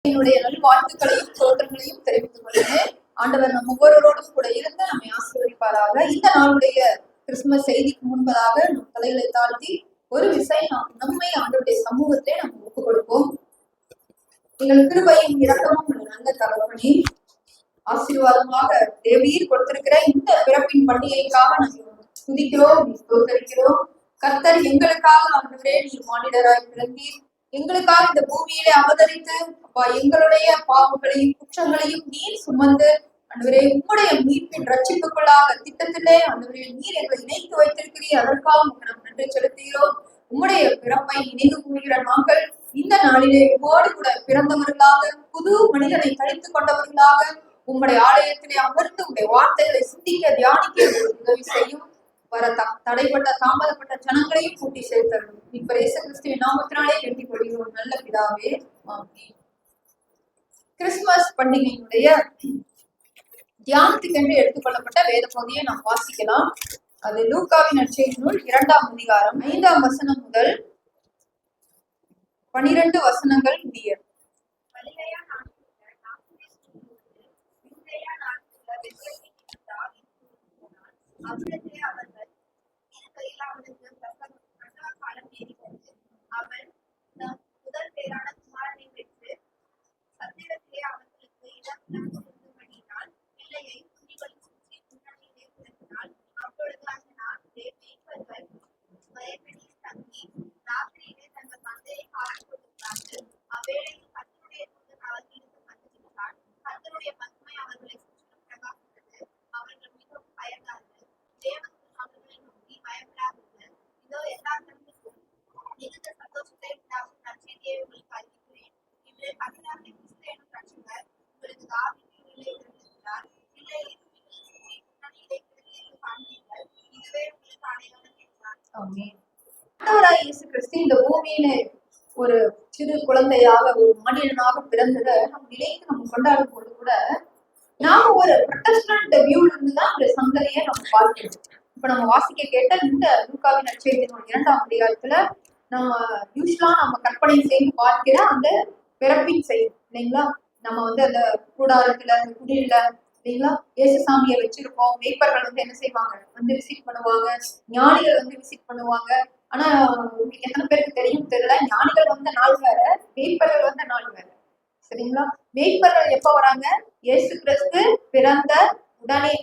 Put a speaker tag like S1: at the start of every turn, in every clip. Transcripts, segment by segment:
S1: என்னுடைய நல்வாழ்த்துக்களையும் தோற்றங்களையும் தெரிவித்துக் கொள்கிறேன். ஆண்டவர் நம் ஒவ்வொருவரோடும் கூட இருந்து நம்மை ஆசீர்வதிப்பாராக. இந்த நாளுடைய கிறிஸ்துமஸ் செய்திக்கு முன்பதாக நம் தலைகளை தாழ்த்தி ஒரு விஷயம் நம்மை ஆண்டவருடைய சமூகத்திலே நம்ம ஒப்புக் கொடுப்போம். எங்கள் கிருபையும் இரக்கமும் நல்ல தகவனே, ஆசீர்வாதமாக தேவீர் கொடுத்திருக்கிற இந்த பிறப்பின் பண்டிகைக்காக நாங்கள் துதிக்கிறோம், தோற்கரிக்கிறோம். கர்த்தர் எங்களுக்காக ஆண்டவரே நீர் மானிடராய் பிறந்தீர், எங்களுக்காக இந்த பூமியிலே அவதரித்து அப்பா எங்களுடைய பாவங்களையும் குற்றங்களையும் நீர் சுமந்து ஆண்டவரே உம்முடைய மீட்பின் ரட்சிப்புக்குள்ளாக திட்டத்திலே ஆண்டவரே நீர் எங்களை இணைத்து வைத்திருக்கிறீர். அதற்காக நாம் நன்றி செலுத்துகிறோம். உம்முடைய பிறப்பை நினைவு கூறுகிற நாங்கள் இந்த நாளிலே உம்மோடு கூட பிறந்தவர்களாக புது மனிதனை கழித்துக் கொண்டவர்களாக உம்முடைய ஆலயத்திலே அமர்ந்து உங்களுடைய வார்த்தைகளை சிந்திக்க தியானிக்க உதவி செய்யும். வர தடைப்பட்ட தாமதப்பட்ட ஜனங்களையும் கூட்டி சேர்த்தரும். இப்ப இயேசு கிறிஸ்துவின் நாமத்தினாலே வேண்டிக் கொள்கிறோம் நல்ல பிதாவே, ஆமென். கிறிஸ்துமஸ் பண்டிகையினுடைய தியானத்துக்கென்று எடுத்துக்கொள்ளப்பட்ட வேத பகுதியை நாம் வாசிக்கலாம். அது லூக்காவின் நற்செய்தி நூல் 2ஆம் அதிகாரம் 5ஆம் வசனம் முதல் 12 வசனங்கள் முடிய. ஆண்டவராய் இயேசு கிறிஸ்து இந்த பூமியில ஒரு சிறு குழந்தையாக ஒரு மனிதனாக பிறந்தத நம்ம நிலைக்கு நம்ம கொண்டாடும் போது கூட நாம ஒரு ப்ரொடெஸ்டன்ட் வியூல இருந்துதான் ஒரு சங்கதியை நம்ம பார்க்கிறோம். இப்ப நம்ம வாசிக்க கேட்ட இந்த லூக்காவின் நற்செய்தி 2ஆம் அதிகாரத்துல நம்ம யூஸ்வலா நம்ம கற்பனை செய்து பார்க்கிற அந்த பிறப்பின் செய்தி இல்லைங்களா. நம்ம அந்த கூடாரத்துல அந்த குடியில இல்லைங்களா இயேசுசாமியை வச்சிருப்போம். மேய்ப்பர்கள் என்ன செய்வாங்க, விசிட் பண்ணுவாங்க. ஞானிகள் விசிட் பண்ணுவாங்க. ஆனா உங்களுக்கு எத்தனை பேருக்கு தெரியும் தெரியல, ஞானிகள் வந்த நாள் வேற, மேய்ப்பர்கள் வந்த நாள் வேற. சரிங்களா. மேய்ப்பர்கள் எப்ப வராங்க, இயேசு கிறிஸ்து பிறந்த உடனே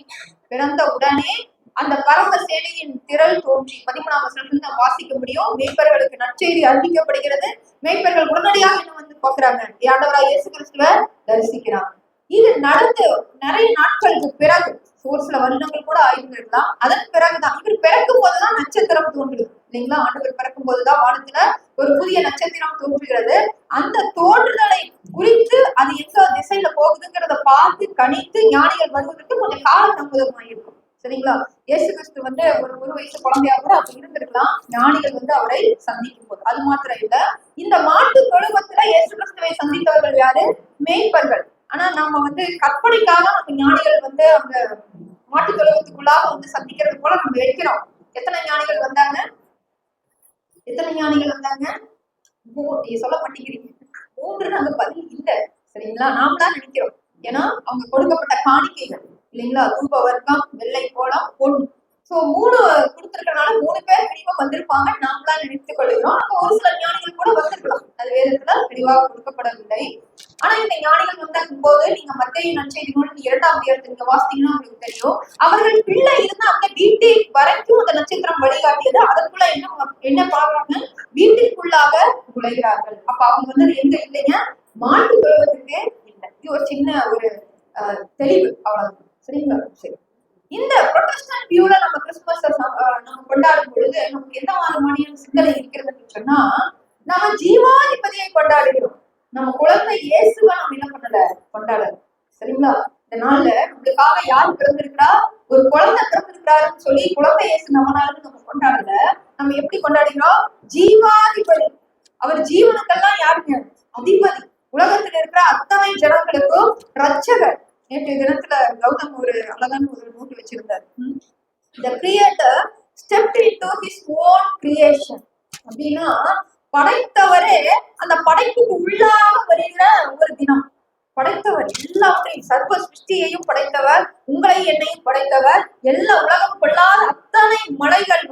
S1: அந்த பரம சேனையின் திரள் தோன்றி 13ஆம் வசனத்துல வாசிக்க முடியும். மேய்ப்பர்களுக்கு நற்செய்தி அறிவிக்கப்படுகிறது. மேய்ப்பர்கள் உடனடியாக என்ன பாக்குறாங்க, ஆண்டவராய் இயேசு கிறிஸ்துவ தரிசிக்கிறாங்க. இது நடந்து நிறைய நாட்களுக்கு பிறகு, ஒரு சில வருடங்கள் கூட ஆயிருந்திருக்கலாம். அதன் பிறகுதான் இவர் பிறக்கும் போதுதான் நட்சத்திரம் தோன்றுது இல்லைங்களா. ஆண்டவர் பிறக்கும் போதுதான் வானத்துல ஒரு புதிய நட்சத்திரம் தோன்றுகிறது. அந்த தோன்றுதலை குறித்து அது எந்த திசையில போகுதுங்கிறத பார்த்து கணித்து ஞானிகள் வருவதற்கு கொஞ்சம் கால தாமதமாயிருக்கும். சரிங்களா. இயேசு கிறிஸ்து ஒரு வயசு குழந்தையா கூட அப்படி இருந்திருக்கலாம் ஞானிகள் அவரை சந்திக்கும் போது. அது மாத்திரம் இல்ல, இந்த மாட்டு தொழுவத்துல இயேசு கிறிஸ்துவை சந்தித்தவர்கள் யாரு, மேய்ப்பர்கள். ஆனா நம்ம கற்பனைக்காக நம்ம ஞானிகள் அந்த மாட்டு தொழுவத்துக்குள்ளாக சந்திக்கிறது போல நம்ம வைக்கிறோம். எத்தனை ஞானிகள் வந்தாங்க, சொல்ல மாட்டேங்கிறீங்க. 3 அங்க பதில் இல்ல. சரிங்களா. நாம தான் நினைக்கிறோம். ஏன்னா அவங்க கொடுக்கப்பட்ட காணிக்கைகள் இல்லைங்களா, தூப வர்க்கம், வெள்ளை கோலம், பொன். சோ 3 கொடுத்திருக்கனால 3 பேர் தெளிவா வந்திருப்பாங்க நாமளா நினைத்துக் கொள்கிறோம். அப்ப ஒரு சில ஞானிகள் கூட வந்திருக்கலாம், அது வேதத்துல தெளிவாக கொடுக்கப்படவில்லை. ஆனா இந்த ஞானிகள் வந்திருக்கும் போது நீங்க மத்தேயு நற்செய்தி நூல் 2ஆம் அதிகாரத்தை நீங்க வாசித்தீங்கன்னா உங்களுக்கு தெரியும். அவர்கள் பிள்ளை இருந்து அந்த வீட்டில் வரைக்கும் அந்த நட்சத்திரம் வழிகாட்டியது. அதற்குள்ள என்ன பாக்குறாங்க, வீட்டிற்குள்ளாக நுழைகிறார்கள். அப்ப அவங்க எங்க இல்லைங்க, மாட்டு தொழுவத்துக்கே இல்லை. இது ஒரு சின்ன ஒரு தெளிவு, அவ்வளவு. சரிங்களா. சரி, இந்த ப்ரொடெஸ்டன்ட் வியூல நம்ம கிறிஸ்துமஸ் நம்ம கொண்டாடும் பொழுது நமக்கு எந்த மாதிரியான சிந்தனை இருக்கிறதுன்னு சொன்னா, நம்ம ஜீவாதிபதியை கொண்டாடுகிறோம். நம்ம குழந்தை இயேசுவை நம்ம என்ன பண்ணல, கொண்டாடல. சரிங்களா. இந்த நாள்ல நம்மளுக்காக யார் பிறந்திருக்கிறா, ஒரு குழந்தை பிறந்திருக்கிறாருன்னு சொல்லி குழந்தை இயேசு நம்ம நம்ம கொண்டாடல. நம்ம எப்படி கொண்டாடுகிறோம், ஜீவாதிபதி. அவர் ஜீவனுக்கெல்லாம் யாருங்க, அதிபதி. உலகத்துல இருக்கிற அத்தனை ஜனங்களுக்கும் ரட்சகர். நேற்றைய தினத்துல கௌதம் ஒரு அழகான ஒரு நோட்டு வச்சிருந்தார். The creator stepped into his own creation. அப்படின்னா படைத்தவரே அந்த படைப்புக்கு உள்ளாக வருகிற ஒரு தினம். சர்வ சிருஷ்டியையும் படைத்தவர், உங்களை என்னையும் படைத்தவர், எல்லா உலகம் கொள்ளாத அத்தனை மலைகள்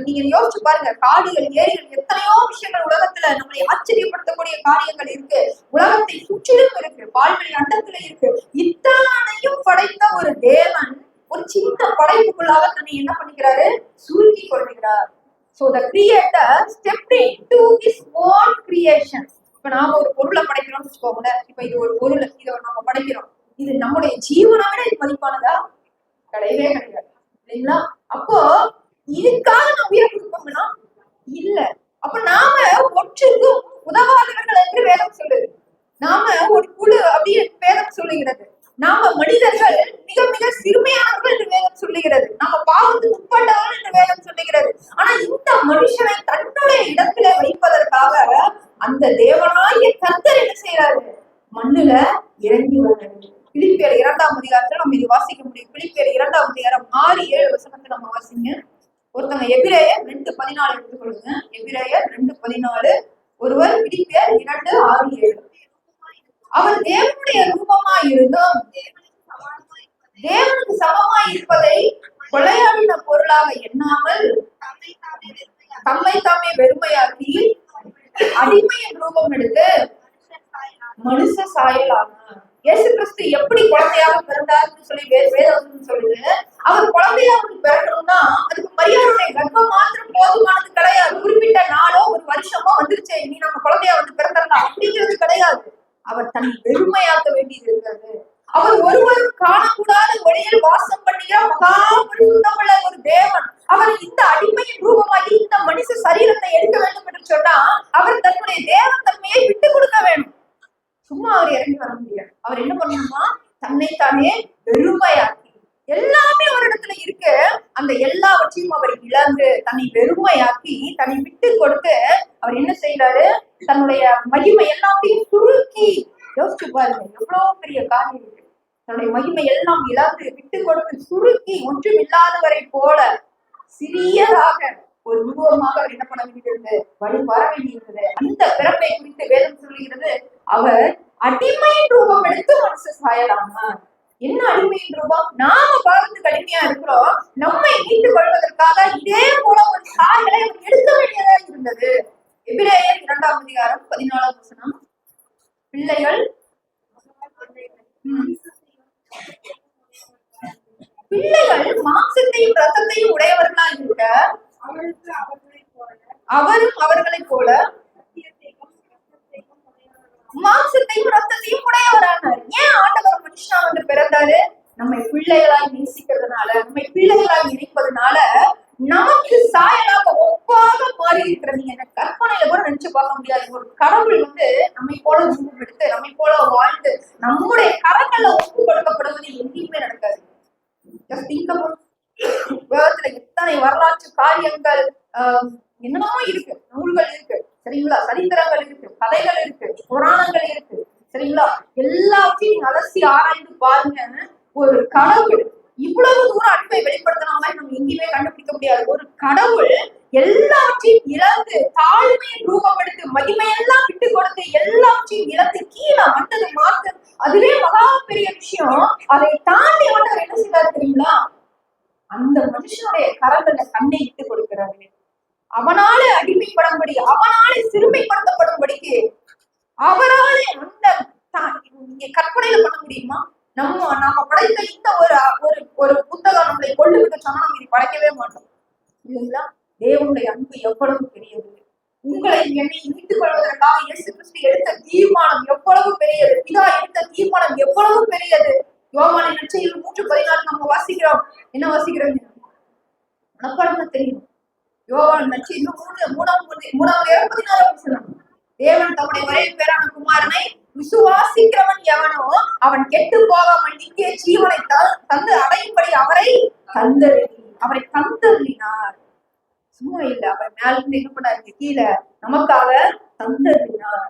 S1: நீங்க யோசிச்சு பாருங்க, காடுகள், ஏரிகள், எத்தனையோ விஷயங்கள் உலகத்துல நம்மளை ஆச்சரியப்படுத்தக்கூடிய காரியங்கள் இருக்கு. உலகத்தை சுற்றிலும் இருக்கு, பால்வெளி அண்டத்துல இருக்கு. இத்தனையும் படைத்த ஒரு தேவன் ஒரு சின்ன படைப்புக்குள்ளாக தன்னை என்ன பண்ணிக்கிறாரு, சுருக்கி கொள்கிறார். So the creator stepped into his own creation. இப்ப நாம ஒரு பொருளை படைக்கிறோம்னு வச்சுக்கோங்களேன். இப்ப இது ஒரு பொருள், இதை நம்ம படைக்கிறோம். இது நம்முடைய ஜீவனை விட இது மதிப்பானதா? கிடையவே கிடையாது, இல்லைங்களா? அப்போ இதுக்காக நம்ம உயிரை கொடுப்போம்னா இல்ல. அப்ப நாம ஒற்றுக்கும் உதவாதவர்கள் என்று வேதம் சொல்லுது. நாம ஒரு குழு அப்படின்னு வேதம் சொல்லுகிறது. நாம மனிதர்கள் மிக மிக சிறுமையானவர்கள் என்று வேதம் சொல்லுகிறது. நாம பாவத்துக்கு உட்பட்டவர்கள் என்று வேதம் சொல்லுகிறது. ஆனா இந்த மனுஷனை தன்னுடைய இடத்துல வைப்பதற்காக அந்த தேவனாகிய கர்த்தர் என்ன செய்யறாரு, மண்ணுல இறங்கி வர்றாரு. பிலிப்பியர் 2ஆம் அதிகாரத்துல நம்ம இது வாசிக்க முடியும். பிலிப்பியர் 2ஆம் அதிகாரம் 6-7 நம்ம வாசிங்க. ஒருத்தங்க எபிரேயர் 2:14 எடுத்துக்கொள்ளுங்க. எபிரேயர் 2:14. ஒருவர் பிலிப்பியர் 2:6-7. அவர் தேவனுடைய ரூபமாய் இருந்தும் தேவனுக்கு சமமாய் இருப்பதை கொலையாடின பொருளாக எண்ணாமல் தம்மை தாமே வெறுமையாக்கி அடிமையின் ரூபம் எடுத்து மனுஷ சாயல் ஆனார். இயேசு கிறிஸ்து எப்படி குழந்தையாக பிறந்தார்னு சொல்லி வேதம் சொல்லுது. அவர் குழந்தையாக பிறக்கணும்னா அதுக்கு மரியாதையுடைய கர்ப்பம் மாத்திரம் போதுமானது கிடையாது. குறிப்பிட்ட நாளோ ஒரு வருஷமோ வந்துருச்சு, நீ நம்ம குழந்தையா வந்து பிறந்தரலாம் அப்படிங்கிறது கிடையாது. அவர் தன்னை வெறுமையாக்க வேண்டியது இருக்கிறது. அவர் ஒருவரும் காணக்கூடாத ஒளியில் வாசம் பண்ணுகிற மகா பரிசுத்தமுள்ள ஒரு தேவன். அவர் இந்த அடிமையின் ரூபமாகி இந்த மனுஷ சரீரத்தை எடுக்க வேண்டும் என்று சொன்னா அவர் தன்னுடைய தேவன் தன்மையை விட்டு கொடுக்க வேண்டும். சும்மா அவர் இறங்கி வர முடியாது. அவர் என்ன பண்ணணுமா, தன்னைத்தானே வெறுமையாக்கி, எல்லாமே ஒரு இடத்துல இருக்கு, அந்த எல்லாவற்றையும் அவர் இழந்து தன்னை வெறுமையாக்கி தன்னை விட்டு கொடுத்து அவர் என்ன செய்யறாரு, தன்னுடைய மகிமை எல்லாத்தையும் சுருக்கி, யோசிச்சு பாருங்க எவ்வளவு பெரிய காரியம் இருக்கு. தன்னுடைய மகிமை எல்லாம் இழந்து விட்டு கொடுத்து சுருக்கி ஒன்றும் இல்லாதவரை போல சிறியதாக ஒரு உருவமாக அவர் என்ன பண்ண வேண்டியிருந்தது, வழி வர வேண்டியிருந்தது. அந்த பிறப்பை குறித்து வேதம் சொல்லுகிறது, அவர் அடிமையின் ரூபம் எடுத்து மனுஷ சாயலாமா. என்ன அடிமையின் ரூபம்? நாம பாவத்துக்கு அடிமையா இருக்கிறோம். நம்மை மீட்டுக் கொள்வதற்காக இதே போல ஒரு சாயலை அவர் எடுக்க வேண்டியதா இருந்தது. எபிரேயர் 2ஆம் அதிகாரம் 14ஆம் வசனம். பிள்ளைகள் மாம்சத்தையும் ரத்தத்தையும் உடையவர்களா இருக்க அவரும் அவர்களைப் போல மாம்சத்தையும் ரத்தத்தையும் உடையவரானார். ஏன் ஆண்டவர் மனுஷனா வந்து பிறந்தாரு? நம்மை பிள்ளைகளாய் நேசிக்கிறதுனால, நம்மை பிள்ளைகளாய் நினைப்பதனால, நமக்கு சாயலாக ஒப்பாக மாறி இருக்கிற, நீங்க என்ன கற்பனையில கூட நினைச்சு பார்க்க முடியாது. ஒரு கடவுள் வந்து நம்மை போல ரூபம் எடுத்து நம்மை போல வாழ்ந்து நம்முடைய கரங்கள்ல ஒப்பு கொடுக்கப்படுவது எங்கேயுமே நடக்காது. உலகத்துல எத்தனை வரலாற்று காரியங்கள் என்னென்னமோ இருக்கு, நூல்கள் இருக்கு, சரிங்களா, சரித்திரங்கள் இருக்கு, கதைகள் இருக்கு, புராணங்கள் இருக்கு, சரிங்களா, எல்லாத்தையும் நீங்க அலசி ஆராய்ந்து பாருங்க. ஒரு கடவுள் இவ்வளவு தூரம் அன்பை வெளிப்படுத்தின மாதிரி நம்ம எங்கேயுமே கண்டுபிடிக்க முடியாது. ஒரு கடவுள் எல்லாவற்றையும் இழந்து தாழ்மையின் ரூபம் எடுத்து மகிமையெல்லாம் விட்டு கொடுத்து எல்லாவற்றையும் இழந்து கீழே வந்தது மாற்று, அதுவே மகா பெரிய விஷயம். அதை தாண்டி ஆண்டவர் என்ன செய்வாரு தெரியுங்களா, அந்த மனுஷனுடைய கரங்கள்ல கண்ணை இட்டு கொடுக்கிறாரு. அவனாலே அடிமைப்படும்படி, அவனாலே சிறுமைப்படுத்தப்படும்படிக்கு, அவராலே அந்த நீங்க கற்பனையில பண்ண முடியுமா? நாம படைத்த இந்த ஒரு புத்தகம் நம்மளை கொள்ளுகிட்டு சொன்னா நம்ம இதை படைக்கவே மாட்டோம், இல்லைங்களா? தேவனுடைய அன்பு எவ்வளவு பெரியது. உங்களை என்னை மீட்டுக் கொள்வதற்காக இயேசு கிறிஸ்து எடுத்த தீர்மானம் எவ்வளவு பெரியது. பிதா எடுத்த தீர்மானம் எவ்வளவு பெரியது. யோவானின் நற்செய்தியில் 3:14 நம்ம வாசிக்கிறோம். என்ன வாசிக்கிறோம்? மனப்பாடமா தெரியும். யோவான் நற்செய்தி 3:16 தேவன் தம்முடைய ஒரே பேரான குமாரனை விசுவாசிக்கிறவன் எவனோ அவன் கெட்டு போகாமல் நித்திய ஜீவனை தந்து அடையும்படி அவரை தந்தருளினார். சும்மா இல்ல, அவர் மேல இருந்து என்ன பண்ணாரு, கீழே நமக்காக தந்தருளினார்.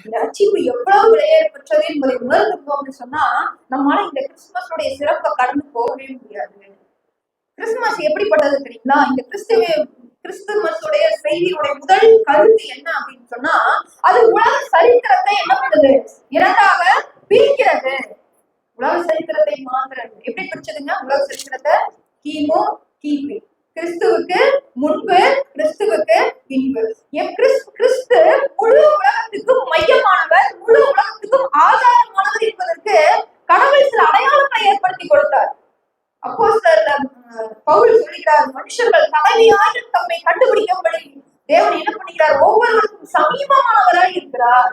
S1: இந்த ரட்சிப்பு எவ்வளவு விலையேறப்பட்டது என்பதை உணர்ந்துட்டோம்னு சொன்னா நம்மளால இந்த கிறிஸ்துமஸுடைய சிறப்பை கடந்து போகவே முடியாது. கிறிஸ்துமஸ் எப்படிப்பட்டது தெரியுங்களா? இந்த கிறிஸ்துமஸுடைய செய்தியுடைய முதல் கருத்து என்ன அப்படின்னு சொன்னா, அது உலக சரித்திரத்தை என்ன பண்ணுது, இரண்டாக பிரிக்கிறது. உலக சரித்திரத்தை மாத்திரம் எப்படி பிரிச்சதுங்க? உலக சரித்திரத்தை கிமு, கிபி. கிறிஸ்துவுக்கு முன்பு, கிறிஸ்துவுக்கு பின்பு. கிறிஸ்து முழு உலகத்துக்கும் மையமானவர், முழு உலகத்துக்கும் ஆதாரமானவர் என்பதற்கு கடவுள் சில அடையாளங்களை ஏற்படுத்தி கொடுத்தார். அப்போஸ்தலர் பவுல் சொல்கிறார், மனுஷர்கள் தலைமையாக தம்மை கண்டுபிடிக்கும்படி தேவன் என்ன பண்ணுகிறார்? ஒவ்வொருவருக்கும் சமீபமானவராய் இருக்கிறார்.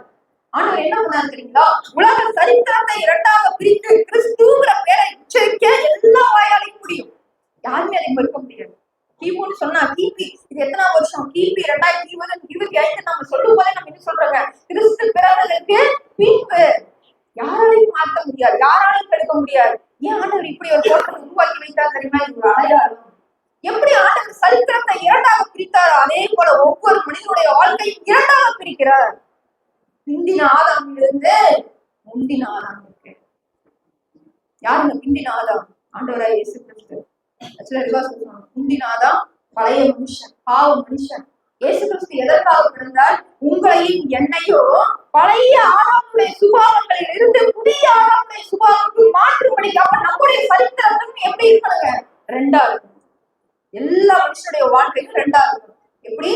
S1: ஆண்டவர் என்ன பண்ணாரு தெரியுங்களா? உலக சரித்திரத்தை இரண்டாக பிரித்து கிறிஸ்துங்கிற பேரை உச்சரிக்க எல்லா வாயாலையும் முடியும். யாருமே அதை மறுக்க முடியாது. கிமுன்னு சொன்னா கிபி, இது எத்தனாம் வருஷம்? கிபி 2025 நம்ம சொல்லும் போதே நம்ம என்ன சொல்றாங்க? கிறிஸ்து பிறந்ததற்கு பின்பு. யாராலையும் மாற்ற முடியாது, யாராலையும் தடுக்க முடியாது. ஏன் ஆண்டவர் இப்படி ஒரு தோற்றத்தை உருவாக்கி வைத்தார் தெரியுமா? இது ஒரு அடையாளம். எப்படி ஆண்டவர் சரித்திரத்தை இரண்டாக பிரித்தாரோ அதே போல ஒவ்வொரு மனிதனுடைய வாழ்க்கையும் இரண்டாக பிரிக்கிறார். பிந்தின ஆதாமிலிருந்து முந்தின ஆதாமுக்கு. யாருங்க பிந்தின ஆதாம்? ஆண்டவராய் இயேசு கிறிஸ்து. முந்தின ஆதாம் பழைய மனுஷன், பாவ மனுஷன். இயேசு கிறிஸ்து எதற்காக பிறந்தார்? உங்களையும் என்னையும் பழைய ஆதாமுடைய சுபாவங்களில் இருந்து புதிய ஆதாமுடைய சுபாவத்துக்கு மாற்றும்படி. அப்ப நம்முடைய சரித்திரத்தும் எப்படி இருக்கணுங்க? ரெண்டா இருக்கும். எல்லா மனுஷனுடைய வாழ்க்கையும் ரெண்டா இருக்கும். எப்படி?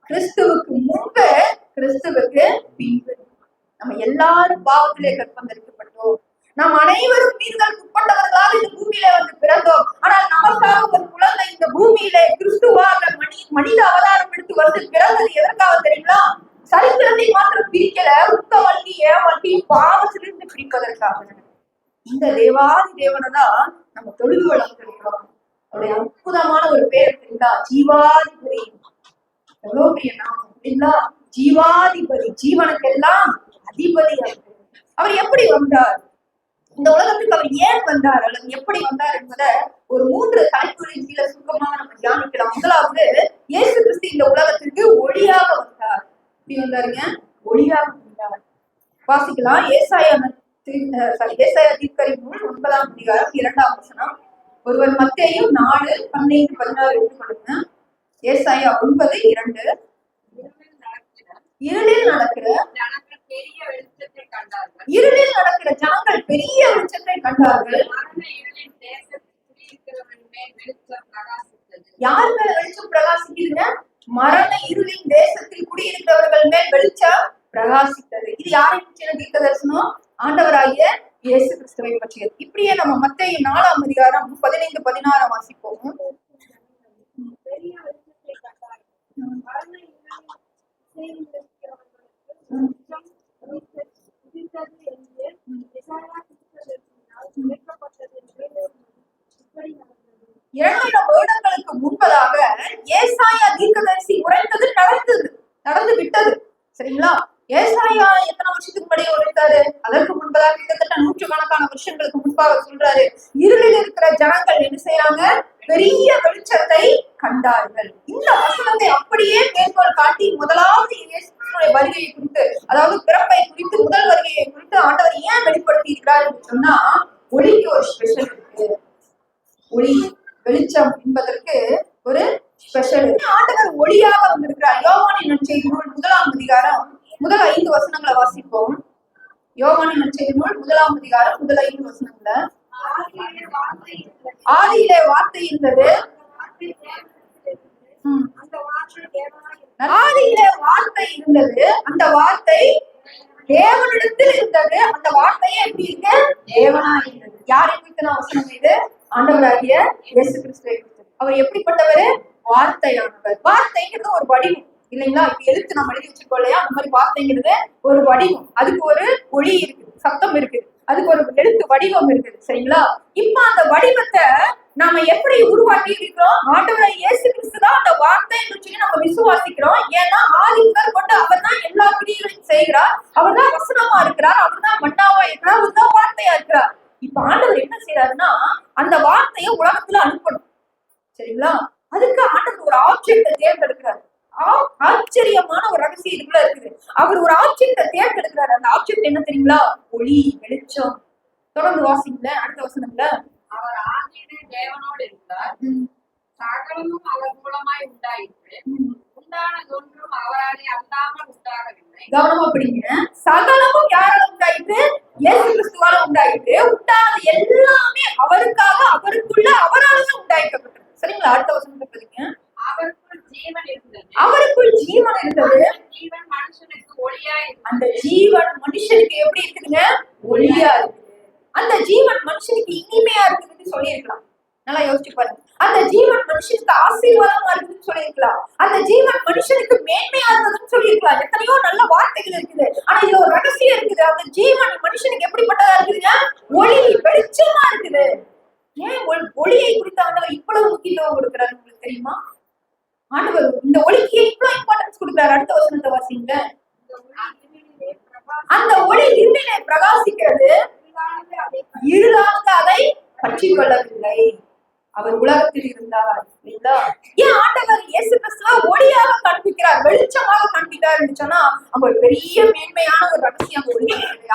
S1: கிறிஸ்துவுக்கு முன்பு, கிறிஸ்துவுக்கு பின்பு. நம்ம எல்லாரும் பாவத்திலே கற்பந்தரிக்கப்பட்டோம். நாம் அனைவரும் மீறுதலுக்கு உட்பட்டவர்களாக இந்த பூமியில வந்து பிறந்தோம். ஆனால் நமக்காக ஒரு குழந்தை இந்த பூமியிலே கிறிஸ்துவாக மனித அவதாரம் எடுத்து வந்து பிறந்தது எதற்காக தெரியுங்களா? சரித்திரத்தை மாத்திரம் பிரிக்கல, உத்தவள்ளி ஏவள்ளி பாவத்திலிருந்து பிரிப்பதற்காக. இந்த தேவாதி தேவனை தான் நம்ம தொழுது வளர்த்திருக்கிறோம். அவருடைய அற்புதமான ஒரு பேர் தெரியுதா? ஜீவாதிபதி. எவ்வளவு பெரிய நாமம் இல்லைங்களா? ஜீவாதிபதி, ஜீவனுக்கெல்லாம் அதிபதி. அவர் எப்படி வந்தார் இந்த உலகத்துக்கு? அவர் ஏன் வந்தார் அல்லது எப்படி வந்தார் என்பதை ஒரு 3 தலைப்புகளின் கீழே சுருக்கமாக நம்ம தியானிக்கலாம். முதலாவது, இயேசு கிறிஸ்து இந்த உலகத்திற்கு ஒளியாக வந்தார். எப்படி வந்தாருங்க? ஒளியாக வந்தார். வாசிக்கலாம். ஏசாயா தீர்க்கதரிசி நூல் 9ஆம் அதிகாரம் 2ஆம் வசனம். ஒருவர் மத்தேயு 4:15-16 எடுத்துக்கொள்ளுங்க. ஏசாயா 9:2. இருளில் நடக்கிற ஜனங்கள் பெரிய வெளிச்சத்தை கண்டார்கள். யார் மேல வெளிச்சம் பிரகாசிக்குதுங்க? மரண இருளின் தேசத்தில் குடியிருக்கிறவர்கள் மேல் வெளிச்சம் பிரகாசித்தது. இது யாரை பற்றின தீர்க்க தரிசனம்? ஆண்டவராகிய இயேசு கிறிஸ்துவை பற்றியது. இப்படியே நம்ம மத்தேயு 4ஆம் அதிகாரம் 15-16 வாசிப்போம். இரண்டாயிரம் வருடங்களுக்கு முன்பதாக ஏசாயா தீர்க்கதரிசி உரைத்தது நடந்து விட்டது. சரிங்களா? ஏசாயா எத்தனை வருஷத்துக்கு முன்னாடி உரைத்தாரு? அதற்கு முன்பதாக கிட்டத்தட்ட 100கணக்கான வருஷங்களுக்கு முன்பாக சொல்றாரு, இருளில் இருக்கிற ஜனங்கள் என்ன செய்யறாங்க? பெரிய வெளிச்சத்தை கண்டார்கள். இந்த வசனத்தை அப்படியே மேற்கோள் காட்டி முதலாவது இயேசுவினுடைய வருகையை குறித்து, அதாவது பிறப்பை குறித்து, முதல் வருகையை குறித்து ஆண்டவர் ஏன் வெளிப்படுத்தி இருக்கிறார் என்று சொன்னா, ஒளிக்கு ஒரு ஸ்பெஷல் இருக்கு. ஒளி, வெளிச்சம் என்பதற்கு ஒரு ஸ்பெஷல். ஆண்டவர் ஒளியாக வந்திருக்கிறார். யோவானின் நற்செய்தி நூல் 1ஆம் அதிகாரம் முதல் 5 வசனங்களை வாசிப்போம். யோவானின் நற்செய்தி நூல் 1ஆம் அதிகாரம் முதல் 5 வசனங்கள. ஆதியிலே வார்த்தை இருந்தது, ஆதியிலே வார்த்தை இருந்தது, அந்த வார்த்தை தேவனிடத்தில் இருந்தது, அந்த வார்த்தையே எப்படி இருக்கு? தேவனா இருந்தது. யாரை குறித்த வசனம் இது? ஆண்டவராகிய இயேசு கிறிஸ்துவை. அவர் எப்படிப்பட்டவர்? வார்த்தையானவர். வார்த்தைங்கிறது ஒரு வடிவம் இல்லைங்களா? இப்ப எழுத்து நம்ம எழுதி வச்சிருக்கோம் இல்லையா? அந்த மாதிரி வார்த்தைங்கிறது ஒரு வடிவம். அதுக்கு ஒரு ஒளி இருக்கு, சத்தம் இருக்கு, அதுக்கு ஒரு எழுத்து வடிவம் இருக்குது. சரிங்களா? இப்ப அந்த வடிவத்தை நாம எப்படி உருவாக்கி இருக்கிறோம்? ஆண்டவரை இயேசு கிறிஸ்து தான் அந்த வார்த்தை என்று சொல்லி நம்ம விசுவாசிக்கிறோம். ஏன்னா ஆதி முதல் கொண்டு அவர் தான் எல்லா கிரியைகளையும் செய்கிறார். அவர் தான் வசனமா இருக்கிறார், அவர் தான் மன்னாவா இருக்கிறார், அவர் தான் வார்த்தையா இருக்கிறார். இப்ப ஆண்டவர் என்ன செய்யறாருன்னா, அந்த வார்த்தையை உலகத்துல அனுப்பணும். சரிங்களா? அதுக்கு ஆண்டவர் ஒரு ஆப்ஜெக்டை தேர்ந்தெடுக்கிறார். ஆச்சரியமான ஒரு ரகசியம் இதுக்குள்ள இருக்குது. அவர் ஒரு ஆப்ஜெக்டை தேர்ந்தெடுக்கிறார். அந்த ஆப்ஜெக்ட் என்ன தெரியுங்களா? ஒளி, வெளிச்சம். தொடர்ந்து வாசிங்கள அடுத்த வசனத்துல.
S2: அவர் ஆதியிலே தேவனோடு இருந்தார், சகலமும் அவர் மூலமாய் உண்டாயிற்று, உண்டானதொன்றும் அவராலே அல்லாமல் உண்டாகவில்லை.
S1: கவனமா படிங்க. சகலமும் யாரால உண்டாயிற்று? இயேசு கிறிஸ்துவால உண்டாயிற்று. உண்டாயிட்டு, உண்டானது எல்லாமே அவருக்காக, அவருக்குள்ள அவரால்தான் உண்டாயிக்கப்பட்டது. சரிங்களா? அடுத்த வசனத்தை படிங்க.
S2: அவருக்குள் ஜீவன் இருந்தது.
S1: அவருக்குள் ஜீவன் இருந்தது.
S2: ஜீவன் மனுஷனுக்கு ஒளியா இருந்தது.
S1: அந்த ஜீவன் மனுஷனுக்கு எப்படி இருக்குதுங்க? ஒளியா இருக்குது. அந்த ஜீவன் மனுஷனுக்கு இனிமையா இருக்குதுன்னு சொல்லியிருக்கலாம். நல்லா யோசிச்சு பாருங்க. அந்த ஜீவன் மனுஷனுக்கு ஆசீர்வாதமா இருக்குதுன்னு சொல்லியிருக்கலாம். அந்த ஜீவன் மனுஷனுக்கு மேன்மையா இருந்ததுன்னு சொல்லியிருக்கலாம். எத்தனையோ நல்ல வார்த்தைகள் இருக்குது. ஆனா இதுல ஒரு ரகசியம் இருக்குது. அந்த ஜீவன் மனுஷனுக்கு எப்படிப்பட்டதா இருக்குதுங்க? ஒளி, வெளிச்சமா இருக்குது. ஏன் ஒளியை குறித்த ஆண்டவர் இவ்வளவு முக்கியத்துவம் கொடுக்கிறாரு உங்களுக்கு தெரியுமா? ஆண்டவர் இந்த ஒளிக்கு இவ்வளவு இம்பார்ட்டன்ஸ் கொடுக்கிறாரு. அடுத்த வசனத்தை வாசிங்க. அந்த ஒளி இருளிலே பிரகாசிக்கிறது, இருளானது அதை பற்றி கொள்ளவில்லை. அவர் உலகத்தில் இருந்தார். ஏன் ஆண்டவர் இயேசு கிறிஸ்துவ ஒளியாக காண்பிக்கிறார், வெளிச்சமாக காண்பிக்கிறார் சொன்னா அங்க ஒரு பெரிய மேன்மையான ஒரு ரகசியம்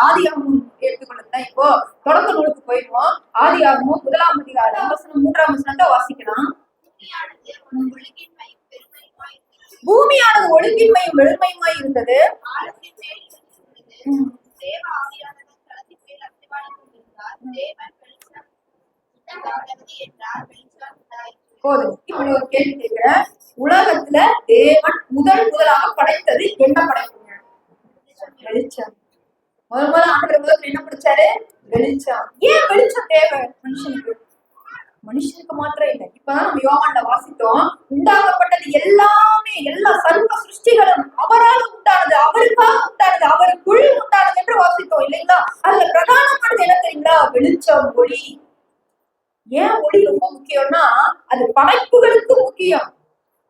S1: ஆதியாகமம் எடுத்துக்கொள்ளுங்க. இப்போ தொடக்க நூலுக்கு போயிடுவோம். ஆதியாகமம் 1ஆம் அதிகாரம் வசனம் 3ஆம் வசனத்தை வாசிக்கலாம். பூமியானது ஒழுங்கின்மையும் வெறுமையுமாய் இருந்தது. போதும். இப்படி ஒரு கேள்வி கேட்கிறேன். உலகத்துல தேவன் முதலாக படைத்தது என்ன படைப்புங்க? வெளிச்சம். முதல்ல ஆண்டவர் உலகத்துல என்ன படைச்சாரு? வெளிச்சம். ஏன் வெளிச்சம் தேவை மனுஷனுக்கு? மனுஷனுக்கு மாத்திரம் இல்லை. இப்பதான் நம்ம யோவான்ல வாசித்தோம். உண்டாக்கப்பட்டது எல்லாமே, எல்லா சர்வ சிருஷ்டிகளும் அவரால் உண்டானது, அவருக்காக உண்டானது, அவருக்குள் உண்டானது என்று வாசித்தோம் இல்லைங்களா? அதுல பிரதானமானது என்ன தெரியுங்களா? வெளிச்சம், ஒளி. ஏன் ஒளி ரொம்ப முக்கியம்னா அது படைப்புகளுக்கு முக்கியம்.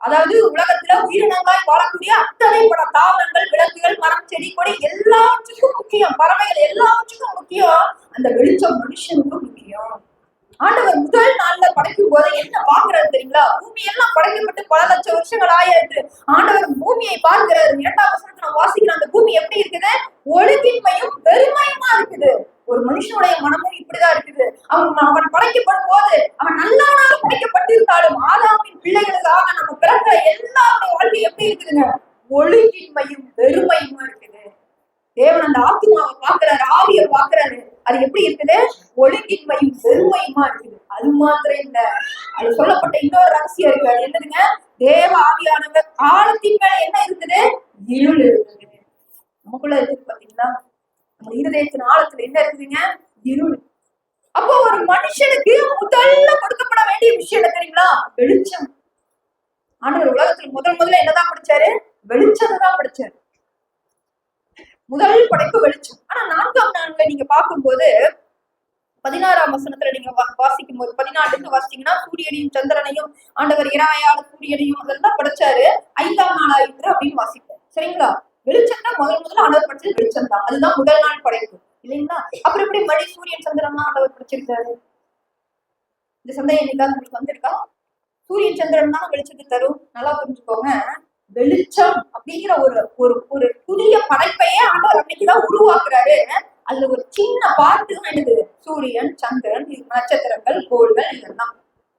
S1: அதாவது உலகத்துல உயிரினங்களாய் வாழக்கூடிய அத்தனை பட தாவரங்கள், விலங்குகள், மரம், செடி, கொடி எல்லாவற்றுக்கும் முக்கியம். பறவைகள் எல்லாவற்றுக்கும் முக்கியம். அந்த வெளிச்சம் மனுஷனுக்கும் முக்கியம். ஆண்டவர் முதல் நாள்ல படைக்கும் போது என்ன பாக்குறாரு தெரியுங்களா? பூமி எல்லாம் படைக்கப்பட்டு பல லட்சம் வருஷங்கள் ஆயிருக்கு. ஆண்டவர் பூமியை பார்க்கிறாரு. 2ஆம் வசனத்துல நம்ம வாசிக்கிற அந்த பூமி எப்படி இருக்குது? ஒழுங்கின்மையும் வெறுமையுமா இருக்குது. ஒரு மனுஷனுடைய மனமும் இப்படிதான் இருக்குது. அவன் படைக்கப்படும் போது அவன் நல்லானாக படைக்கப்பட்டிருந்தாலும் ஆதாமின் பிள்ளைகளுக்காக நம்ம பிறந்த எல்லாருடைய வாழ்க்கை எப்படி இருக்குதுங்க? ஒழுங்கின்மையும் வெறுமையுமா இருக்குது. தேவன் அந்த ஆத்மாவை பாக்குறாரு, ஆவியை பாக்குறாரு. அது எப்படி இருக்குது? ஒழுங்கின்மையும் வெறுமையுமா இருக்குது. அது மாத்திரம் இல்ல, அது சொல்லப்பட்ட இன்னொரு ரகசியம் இருக்கு. அது என்னதுங்க? தேவ ஆவியானவர் ஆழத்தின் மேல என்ன இருக்குது? இருள் இருக்குது. நமக்குள்ள இருக்குது பாத்தீங்களா? நம்ம இருதயத்தின் ஆழத்துல என்ன இருக்குதுங்க? இருள். அப்போ ஒரு மனுஷனுக்கு முதல்ல கொடுக்கப்பட வேண்டிய விஷயம் என்ன தெரியுங்களா? வெளிச்சம். ஆண்டவர் உலகத்துல முதல்ல என்னதான் படிச்சாரு? வெளிச்சத்தை தான் படிச்சாரு. முதல் படைப்பு வெளிச்சம். ஆனா 4ஆம் நாள்ல நீங்க பார்க்கும்போது 16ஆம் வசனத்துல நீங்க வாசிக்கும் போது 14 வாசிச்சீங்கன்னா சூரியனையும் சந்திரனையும் ஆண்டவர் இராயால சூரியனையும் அதெல்லாம் படைச்சாரு. 5ஆம் நாள் ஆயிற்று அப்படின்னு வாசிப்போம். சரிங்களா? வெளிச்சத்தை முதல்ல ஆண்டவர் படிச்சது வெளிச்சம் தான். அதுதான் முதல் நாள் படைப்பு இல்லைங்களா? அப்புறம் எப்படி மணி சூரியன் சந்திரன் ஆண்டவர் படிச்சிருக்காரு? இந்த சந்தேகம் என்னைக்காவது உங்களுக்கு வந்திருக்கா? சூரியன் சந்திரன் தான் வெளிச்சத்தை தரும். நல்லா புரிஞ்சுக்கோங்க. வெளிச்சம் அப்படிங்கிற ஒரு ஒரு புதிய படைப்பையே ஆண்டவர் அன்னைக்குதான் உருவாக்குறாரு. அதுல ஒரு சின்ன பார்ட்டு தான் என்னது? சூரியன், சந்திரன், நட்சத்திரங்கள், கோள்கள் இதெல்லாம்.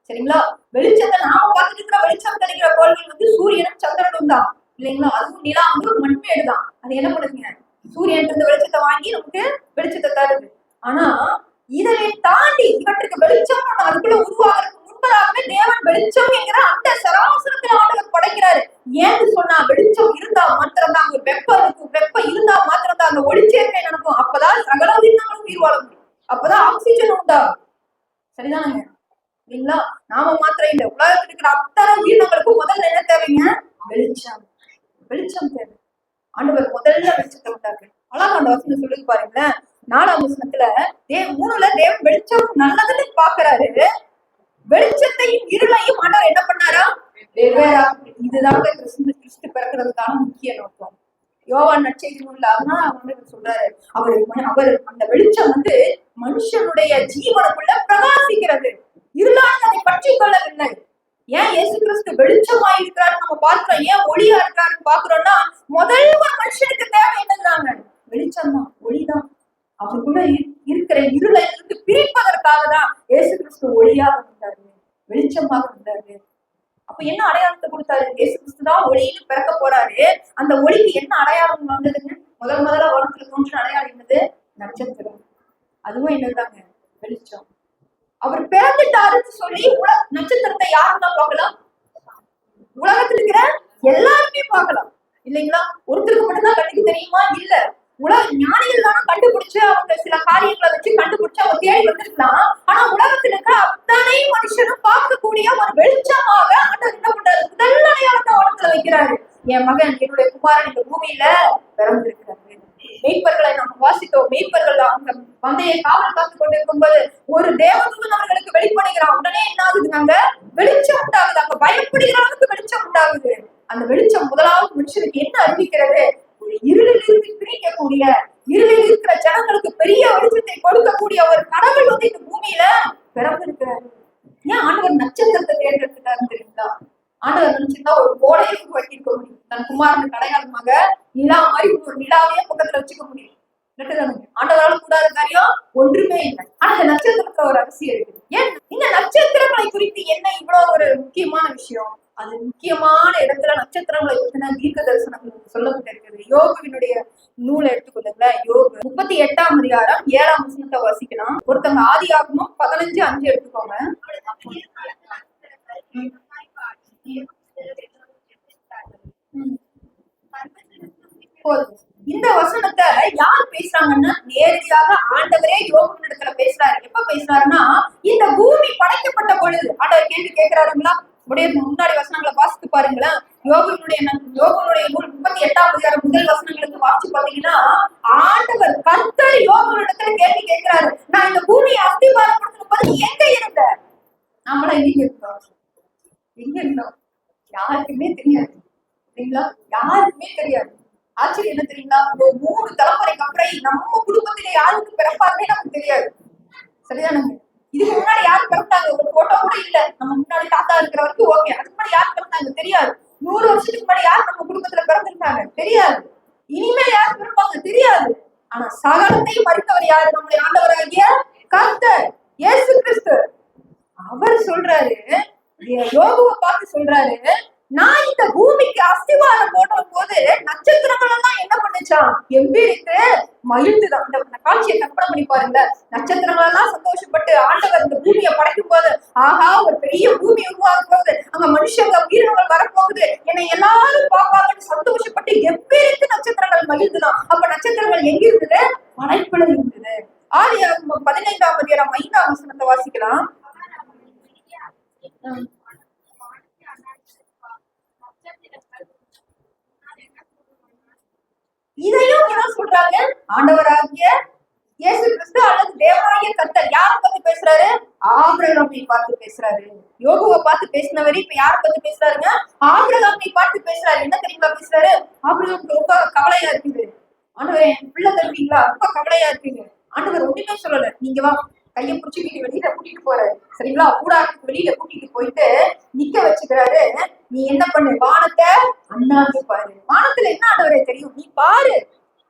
S1: சரிங்களா? வெளிச்சத்தை நாம பார்த்துட்டு இருக்கிற வெளிச்சம் தெரிகிற கோள்கள் சூரியனும் சந்திரனும் தான் இல்லைங்களா? அதுவும் நிலா ஒரு மண்மேடு தான். அது என்ன பண்ணுதுங்க? சூரியன் இருந்து வெளிச்சத்தை வாங்கி நமக்கு வெளிச்சத்தை தருது. ஆனா இதனை தாண்டி இவற்றுக்கு வெளிச்சம் அதுக்குள்ள உருவாகிறதுக்கு முன்பதாகவே தேவன் வெளிச்சம் என்கிற அந்த சராசரத்தில் ஆண்டவர் படைக்கிறாரு. ஏன்னு சொன்னா வெளிச்சம் இருந்தா மாத்திரம் தான் அங்க வெப்பம் இருக்கும். வெப்பம் இருந்தா மாத்திரம் தான் அந்த ஒளிச்சேர்க்கை நடக்கும். அப்பதான் சகல உயிரினங்களும் உயிர் வாழ முடியும். அப்பதான் ஆக்சிஜன் உண்டாகும். சரிதானுங்க? இல்லைங்களா? நாம மாத்திரம் இல்ல, உலகத்தில் இருக்கிற அத்தனை உயிரினங்களுக்கும் முதல்ல என்ன தேவைங்க? வெளிச்சம். வெளிச்சம் தேவை. ஆண்டவர் முதல்ல வெளிச்சத்தை உண்டாக்கு. அழகா அந்த வசனம் சொல்லி பாருங்களேன். 4ஆம் வசனத்துல 3ல தேவன் வெளிச்சம் நல்லதுன்னு பாக்குறாரு. வெளிச்சத்தையும் இருளையும் ஆண்டவர் என்ன பண்ணாரா? வெவ்வேறா. இதுதாங்க கிறிஸ்து பிறக்கிறதுக்கான முக்கிய நோக்கம். யோவான் நற்செய்தி நூல்ல அதனால ஆண்டவர் சொல்றாரு, அவர் அந்த வெளிச்சம் மனுஷனுடைய ஜீவனுக்குள்ள பிரகாசிக்கிறது. இருளானது அதை பற்றி கொள்ளவில்லை. ஏன் இயேசு கிறிஸ்து வெளிச்சமாய் இருக்கிறாரு நம்ம பார்க்கிறோம்? ஏன் ஒளியா இருக்காருன்னு பாக்குறோம்னா முதல் மனுஷனுக்கு தேவை என்னதுதாங்க? வெளிச்சம் தான், ஒளிதான். அவருக்குள்ள இருக்கிற இருளை இருந்து பிரிப்பதற்காக தான் இயேசு கிறிஸ்து ஒளியாக வந்தாரு, வெளிச்சமாக வந்தாரு. அப்ப என்ன அடையாளத்தை கொடுத்தாரு? இயேசு கிறிஸ்து தான் ஒளின்னு பிறக்க போறாரு. அந்த ஒளிக்கு என்ன அடையாளம் வந்ததுன்னு முதல்ல வானத்துல தோன்ற அடையாளம் என்னது? நட்சத்திரம். அதுவும் என்னதாங்க? வெளிச்சம். அவர் பிறந்துட்டாருன்னு சொல்லி நட்சத்திரத்தை யாருன்னா பார்க்கலாம்? உலகத்துல இருக்கிற எல்லாருமே பார்க்கலாம் இல்லைங்களா? ஒருத்தருக்கு மட்டும்தான் கண்ணுக்கு தெரியுமா? இல்ல. உலக ஞானிகள் தானே கண்டுபிடிச்சு அவங்க சில காரியங்களை வச்சு கண்டுபிடிச்சு அவங்க தேடி வந்திருக்கலாம். ஆனா உலகத்துல இருக்கிற அத்தனை மனுஷனும் பார்க்கக்கூடிய ஒரு வெளிச்சமாக ஆண்டவர் என்ன பண்றாரு? முதல் அடையாளத்தை உலகத்துல வைக்கிறாரு. என் மகன், என்னுடைய குமாரன் இந்த பூமியில பிறந்திருக்கிறாரு. மெய்ப்பர்களை நம்ம வாசித்தோம். மெய்ப்பர்கள் அவங்க மந்தையை காவல் காத்து கொண்டிருக்கும் போது ஒரு தேவதூதன் அவர்களுக்கு வெளிப்படுகிறான். உடனே என்ன ஆகுதுங்க? வெளிச்சம் உண்டாகுது. அங்க பயப்படுகிற அளவுக்கு வெளிச்சம் உண்டாகுது. அந்த வெளிச்சம் முதலாவது மனுஷனுக்கு என்ன அறிவிக்கிறது? ஒரு இருளிலிருந்து பிரிக்கக்கூடிய, இருளில் இருக்கிற ஜனங்களுக்கு பெரிய வெளிச்சத்தை கொடுக்கக்கூடிய ஒரு கடவுள் வந்து இந்த பூமியில பிறந்திருக்கிறாரு. ஏன் ஆண்டவர் நட்சத்திரத்தை தேர்ந்தெடுத்துட்டாருன்னு தெரியுங்களா? ஆண்டவர் நினைச்சிருந்தா ஒரு கோடையை உருவாக்கியிருக்க முடியும். தன் குமாரனுக்கு அடையாளமாக நிலா மாதிரி ஒரு நிலாவையே பக்கத்துல வச்சுக்க முடியும். ஆண்டவரால கூடாத காரியம் ஒன்றுமே இல்லை. ஆனா இந்த நட்சத்திரத்துல ஒரு அவசியம் இருக்குது. ஏன் இந்த நட்சத்திரங்களை குறித்து என்ன இவ்வளவு ஒரு முக்கியமான விஷயம்? அது முக்கியமான இடத்துல நட்சத்திரங்களை பற்றின தீர்க்க தரிசனங்கள் சொல்லப்பட்டிருக்கிறது. யோகுவினுடைய நூலை எடுத்துக்கொள்ளுங்கள. யோகு 38ஆம் அதிகாரம் 7ஆம் வசனத்தை வாசிக்கலாம். ஒருத்தவங்க ஆதியாகமம் 15:5 எடுத்துக்கோங்க. இந்த வசனத்தை யார் பேசுறாங்கன்னா நேரடியாக ஆண்டவரே யோகுவினிடத்துல பேசுறாரு. எப்ப பேசுறாருன்னா இந்த பூமி படைக்கப்பட்ட பொழுது ஆண்டவர் கேள்வி கேட்கிறாருங்களா? முன்னாடி வசனங்களை வாசித்து பாருங்களேன். யோகுனுடைய நூல் 38ஆம் அதிகாரம் முதல் வசனங்களுக்கு வாசிச்சு பாத்தீங்கன்னா ஆண்டவர் கர்த்தர் யோகுனிடத்துல கேள்வி கேட்கிறாரு. நான் இந்த பூமியை அஸ்திபாரப்படுத்தும் போது எங்க இருந்த? நம்மள எங்க இருந்தோம்? யாருக்குமே தெரியாது சரிங்களா? யாருக்குமே தெரியாது. ஆச்சரியம் என்ன தெரியுங்களா? 3 தலைமுறைக்கு அப்புறம் நம்ம குடும்பத்திலே யாருக்கு பிறப்பாருன்னே நமக்கு தெரியாது. சரிதானுங்க? இதுக்கு முன்னாடி யாரு பிறந்தாங்க? ஒரு போட்டோ கூட இல்ல. நம்ம முன்னாடி தாத்தா இருக்கிற வரைக்கும் ஓகே. அதுக்கு முன்னாடி யாரு பிறந்தாங்க தெரியாது. 100 வருஷத்துக்கு முன்னாடி யாரு நம்ம குடும்பத்துல பிறந்திருக்காங்க தெரியாது. இனிமே யாரு பிறப்பாங்க தெரியாது. ஆனா சகலத்தையும் மறித்தவர் யாரு? நம்முடைய ஆண்டவராகிய கர்த்தர் இயேசு கிறிஸ்து. அவர் சொல்றாரு, யோகுவை பார்த்து சொல்றாரு, நான் இந்த பூமிக்கு அஸ்திவாரம் போடும் போது நட்சத்திரங்கள் எல்லாம் என்ன பண்ணுச்சான்? எம்பிரித்து மகிழ்ந்துதான். இந்த காட்சியை கற்பனை பண்ணி பாருங்க. நட்சத்திரங்கள் எல்லாம் சந்தோஷப்பட்டு ஆண்டவர் இந்த பூமியை படைக்கும் போது, ஆஹா ஒரு பெரிய பூமி உருவாக போகுது, அங்க மனுஷங்க உயிரினங்கள் வரப்போகுது, என்னை எல்லாரும் பார்ப்பாங்கன்னு சந்தோஷப்பட்டு எம்பிரித்து நட்சத்திரங்கள் மகிழ்ந்துதான். அப்ப நட்சத்திரங்கள் எங்க இருந்தது? படைப்புல இருந்தது. ஆதியாகமம் 15ஆம் அதிகாரம் 5ஆம் வசனத்தை வாசிக்கலாம். இதையும் என்ன சொல்றாங்க? ஆண்டவராகிய இயேசு கிறிஸ்து அல்லது தேவனாகிய கர்த்தர் யாரை பத்தி பேசுறாரு? ஆபிரகாமை பார்த்து பேசுறாரு. யோகுவை பார்த்து பேசினவரு இப்ப யாரை பத்தி பேசுறாருங்க? ஆபிரகாமை பார்த்து பேசுறாரு. என்ன தெரியுமா பேசுறாரு? ஆபிரகாமுக்கு ரொம்ப கவலையா இருக்குது. ஆண்டவர் என் பிள்ளை தருவீங்களா? ரொம்ப கவலையா இருக்குங்க. ஆண்டவர் ஒண்ணுமே சொல்லல. நீங்க வா, கையை பிடிச்சிட்டு வெளியில கூட்டிட்டு போறாரு. சரிங்களா? கூடாரத்துக்கு வெளியில கூட்டிட்டு போயிட்டு நிக்க வச்சுக்கிறாரு. நீ என்ன பண்ணு? வானத்தை அண்ணாந்து பாரு. வானத்துல என்ன ஆண்டவரே தெரியும்? நீ பாரு.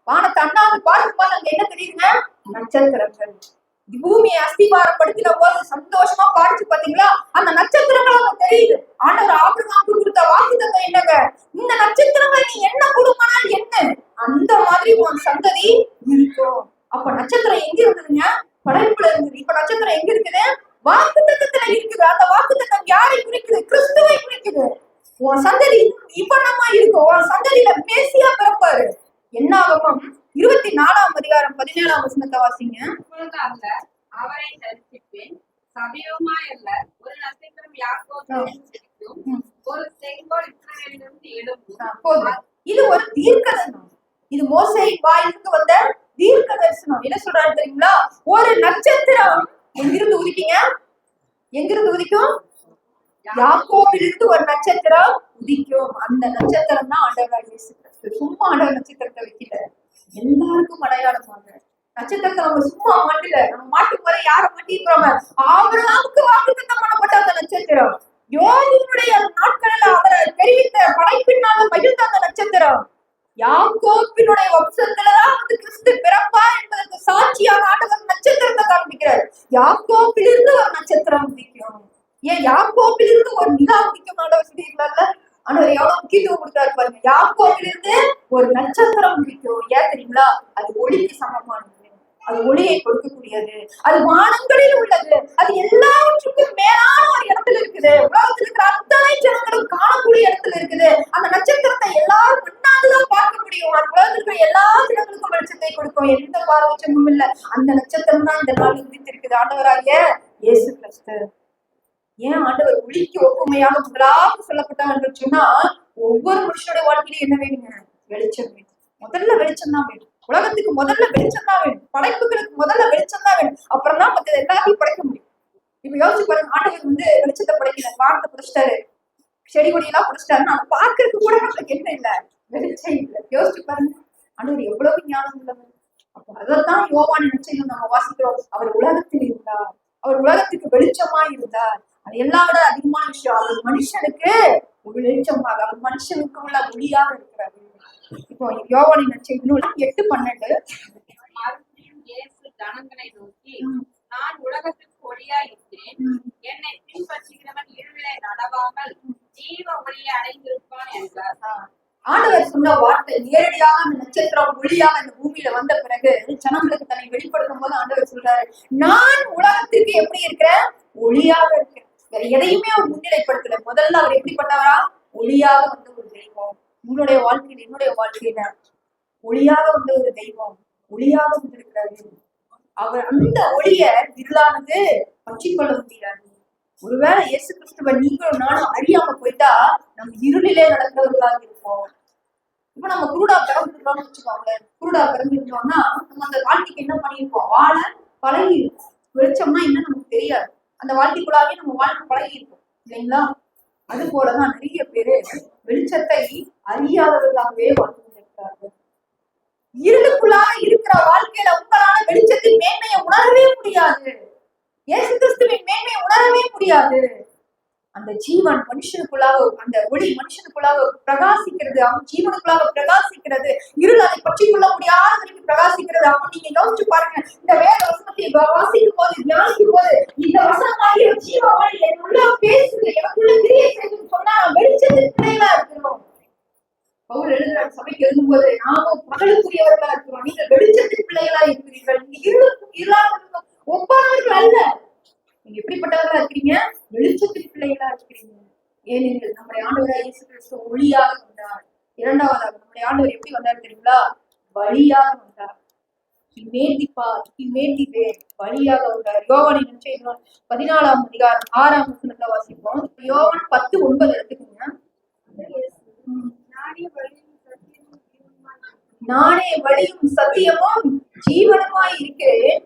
S1: வானத்தை அண்ணாந்து பாரு. அங்க என்ன தெரியுதுங்க? நட்சத்திரங்கள். பூமியை அஸ்திபாரப்படுத்தின போது சந்தோஷமா பாடிச்சு பாத்தீங்களா? அந்த நட்சத்திரங்கள் அங்க தெரியுது. ஆண்டவர் ஆபிரகாமுக்கு கொடுத்த வாக்குத்தத்தம் என்னங்க? இந்த நட்சத்திரங்கள் நீ என்ன கொடுக்கணும் என்ன அந்த மாதிரி உன் சந்ததி இருக்கும். அப்ப நட்சத்திரம் எங்க இருந்ததுங்க? படைப்புல இருந்தது. இப்ப நட்சத்திரம் எங்க இருக்குது? வாக்குத்தத்தத்துல இருக்குது. அந்த வாக்குத்தத்தம் யாரை குறிக்குது? கிறிஸ்துவை குறிக்குது. உன் சந்ததி இப்பனமா இருக்கும். உன் சந்ததியில மேசியா பிறப்பாரு. என்னாகமம் 24ஆம் அதிகாரம் 17ஆம் வசனத்தை வாசிங்க.
S2: அவரை தரிசிப்பேன், சபையுமாய் அல்ல, ஒரு நட்சத்திரம் யாக்கோபிலும் ஒரு செங்கோல் இஸ்ரவேலிலிருந்து எழும்பும்.
S1: இது ஒரு தீர்க்க தரிசனம். இது மோசேயின் வாயிலிருந்து வந்த தீர்க்க தரிசனம். என்ன சொல்றாரு தெரியுங்களா? ஒரு நட்சத்திரம் எங்கிருந்து உதிக்கீங்க? எங்கிருந்து உதிக்கும்? யாக்கோபிலிருந்து ஒரு நட்சத்திரம் உதிக்கும். அந்த நட்சத்திரம் தான் ஆண்டவர் இயேசு கிறிஸ்து. சும்மா ஆண்டவர் நட்சத்திரத்தை வைக்கல, எல்லாருக்கும் அடையாளமாக நட்சத்திரத்தை நம்ம சும்மா மாட்டல. நம்ம மாட்டும் போது யார மாட்டிருக்கிறோம்? ஆபிரகாமுக்கு வாக்குத்தத்தம் பண்ணப்பட்ட அந்த நட்சத்திரம். யோகுனுடைய நாட்களில் அவரை தெரிவித்த படைப்பினால மகிழ்ந்த அந்த நட்சத்திரம். யாக்கோபினுடைய வம்சத்துலதான் வந்து கிறிஸ்து பிறப்பா என்பதற்கு சாட்சியாக ஆண்டவர் நட்சத்திரத்தை காண்பிக்கிறார். யாக்கோபிலிருந்து ஒரு நட்சத்திரம் உதிக்கும். ஏன் யாக்கோபிலிருந்து ஒரு நிலா உதிக்கும்? ஆண்டவர் சொல்லியிருக்கலாம்ல. ஆண்டவர் எவ்வளவு முக்கியத்துவம் கொடுத்தாரு பாருங்க. யாக்கோபிலிருந்து ஒரு நட்சத்திரம் உதிக்கும். ஏன் தெரியுங்களா? அது ஒளிக்கு சமமானது. அது ஒளியை கொடுக்கக்கூடியது, அது வானங்களில் உள்ளது, அது எல்லாவற்றுக்கும் மேலான ஒரு இடத்துல இருக்குது. உலகத்தில் இருக்கிற அத்தனை ஜனங்களும் காணக்கூடிய இடத்துல இருக்குது. அந்த நட்சத்திரத்தை எல்லாரும் முன்னாடிதான் பார்க்க முடியும். அந்த உலகத்தில் இருக்கிற எல்லா ஜனங்களுக்கும் வெளிச்சத்தை கொடுக்கும். எந்த பாரபட்சமும் இல்லை. அந்த நட்சத்திரம் தான் இந்த நாள் உதித்திருக்குது. ஆண்டவராகிய இயேசு கிறிஸ்து. ஏன் ஆண்டவர் ஒளிக்கு ஒப்புமையாக முதலாவது சொல்லப்பட்டார் என்று சொன்னா, ஒவ்வொரு மனுஷனுடைய வாழ்க்கையிலும் என்ன வேணுங்க? வெளிச்சம் வேணும். முதல்ல வெளிச்சம் தான் வேணும். உலகத்துக்கு முதல்ல வெளிச்சம் தான் வேணும். படைப்புகளுக்கு முதல்ல வெளிச்சம் தான் வேணும். அப்புறம் தான் மற்ற எல்லாத்தையும் படைக்க முடியும். இப்ப யோசிச்சு பாருங்க, ஆண்டவர் வெளிச்சத்தை படைக்கல, வானத்தை படைச்சிட்டாரு, செடி கொடியெல்லாம் படைச்சிட்டாரு. ஆனா பாக்குறதுக்கு கூட நம்மளுக்கு என்ன இல்லை? வெளிச்சம் இல்லை. யோசிச்சு பாருங்க, ஆண்டவர் எவ்வளவு ஞானம் உள்ளவர். அப்ப அதைத்தான் யோவான் நிச்சயம் நம்ம வாசிக்கிறோம். அவர் உலகத்தில் இருந்தார், அவர் உலகத்துக்கு வெளிச்சமா இருந்தார். அது எல்லாம் விட அதிகமான விஷயம், அவர் மனுஷனுக்கு வெளிச்சமாக, அவர் மனுஷனுக்கு உள்ள ஒளியாக இருக்கிறாரு. இப்போ யோவானின் நற்செய்தி 8:12
S2: ஜனங்களை நோக்கி, நான் உலகத்துக்கு ஒளியா இருக்கிறேன், என்னை பின்பற்றுகிறவன் இருளிலே நடவாமல் ஜீவ ஒளியை அடைந்திருப்பான் என்றார்.
S1: ஆண்டவர் சொன்ன வார்த்தை நேரடியாக அந்த நட்சத்திரம் ஒளியாக இந்த பூமியில வந்த பிறகு ஜனங்களுக்கு தன்னை வெளிப்படுத்தும் போது ஆண்டவர் சொல்றாரு, நான் உலகத்திற்கு எப்படி இருக்கிறேன்? ஒளியாக இருக்கிறேன். வேற எதையுமே அவர் முன்னிலைப்படுத்தல. முதல்ல அவர் எப்படிப்பட்டவரா? ஒளியாக வந்த ஒரு தெய்வம். உங்களுடைய வாழ்க்கையில, என்னுடைய வாழ்க்கையில ஒளியாக வந்த ஒரு தெய்வம், ஒளியாக வந்திருக்கிறாரு. அவர் அந்த ஒளிய இருளானது பற்றிக்கொள்ள முடியாது. ஒருவேளை இயேசு கிறிஸ்துவ நீங்களும் நானும் அறியாம போயிட்டா நம்ம இருளிலே நடக்கிறவர்களாக இருப்போம். இப்ப நம்ம குருடா பிறந்துருக்கோம்னு வச்சுக்கோங்களேன். குருடா பிறந்துருக்கோம்னா நம்ம அந்த வாழ்க்கைக்கு என்ன பண்ணிருப்போம்? வாழ பழகி இருக்கும். வெளிச்சம்னா என்ன நமக்கு தெரியாது. அந்த வாழ்க்கைக்குள்ளாவே நம்ம வாழ்க்கை பழகி இருக்கும் இல்லைங்களா? அது போலதான் நிறைய பேரு வெளிச்சத்தை அறியாதவர்களாகவே வாழ்ந்து கொண்டிருக்கிறார்கள். இருளுக்குள்ளாக இருக்கிற வாழ்க்கையில உங்களால வெளிச்சத்தின் மேன்மையை உணரவே முடியாது. இயேசு கிறிஸ்துவின் மேன்மையை உணரவே முடியாது. அந்த ஜீவன் மனுஷனுக்குள்ளாக, அந்த ஒளி மனுஷனுக்குள்ளாக பிரகாசிக்கிறது, அவன் ஜீவனுக்குள்ளாக பிரகாசிக்கிறது. இருள் அதை பற்றி கொள்ள முடியாதவர்களுக்கு பிரகாசிக்கிறது. அப்ப நீங்க யோசிச்சு பாருங்க, இந்த வேத வசனத்தை வாசிக்கும் போது, தியானிக்கும் போது, இந்த வசனமாகிய ஜீவன் எனக்குள்ள பேசுது, எனக்குள்ள கிரியை செய்து சொன்னா வெளிச்சத்தின் பிள்ளைகளா இருக்கிறோம். பவுல் எழுதுற சபைக்கு எழுதும் போது, நாமும் பகலுக்குரியவர்களா இருக்கிறோம், நீங்க வெளிச்சத்தின் பிள்ளைகளா இருக்கிறீர்கள், நீங்க இருளாக ஒப்பானவர்கள் அல்ல. நீங்க எப்படிப்பட்டவர்களா இருக்கிறீங்க? வெளிச்சத்தின் பிள்ளைகளா இருக்கிறீங்க. ஏனெனில் நம்முடைய ஆண்டவராகிய இயேசு கிறிஸ்து ஒளியாக வந்தார். இரண்டாவதாக நம்முடைய ஆண்டவர் எப்படி வந்தார் தெரியுங்களா? வழியாக வந்தார். வழியாக வந்தார். யோவானின் நற்செய்தி 14ஆம் அதிகாரம் 6ஆம் வசனத்தை வாசிப்போம். யோவான் 10:9 எடுத்துக்கோங்க. நானே வழியும் சத்தியமும் ஜீவனுமாய் இருக்கிறேன்.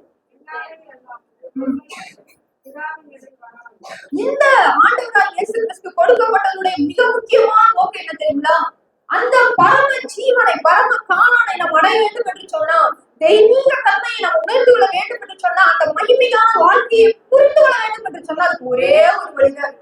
S1: இந்த ஆண்டவராகிய இயேசு கிறிஸ்து கொடுக்கப்பட்டதுடைய மிக முக்கியமான நோக்கம் என்ன தெரியுங்களா? அந்த பரம ஜீவனை, பரம காணானை நாம் அடைய வேண்டும் என்று சொன்னா, தெய்வீக தன்மையை நாம் உணர்ந்து கொள்ள வேண்டும் என்று சொன்னா, அந்த மகிமையான வாழ்க்கையை புரிந்து கொள்ள வேண்டும் என்று சொன்னா, அதுக்கு ஒரே ஒரு வழிதான்.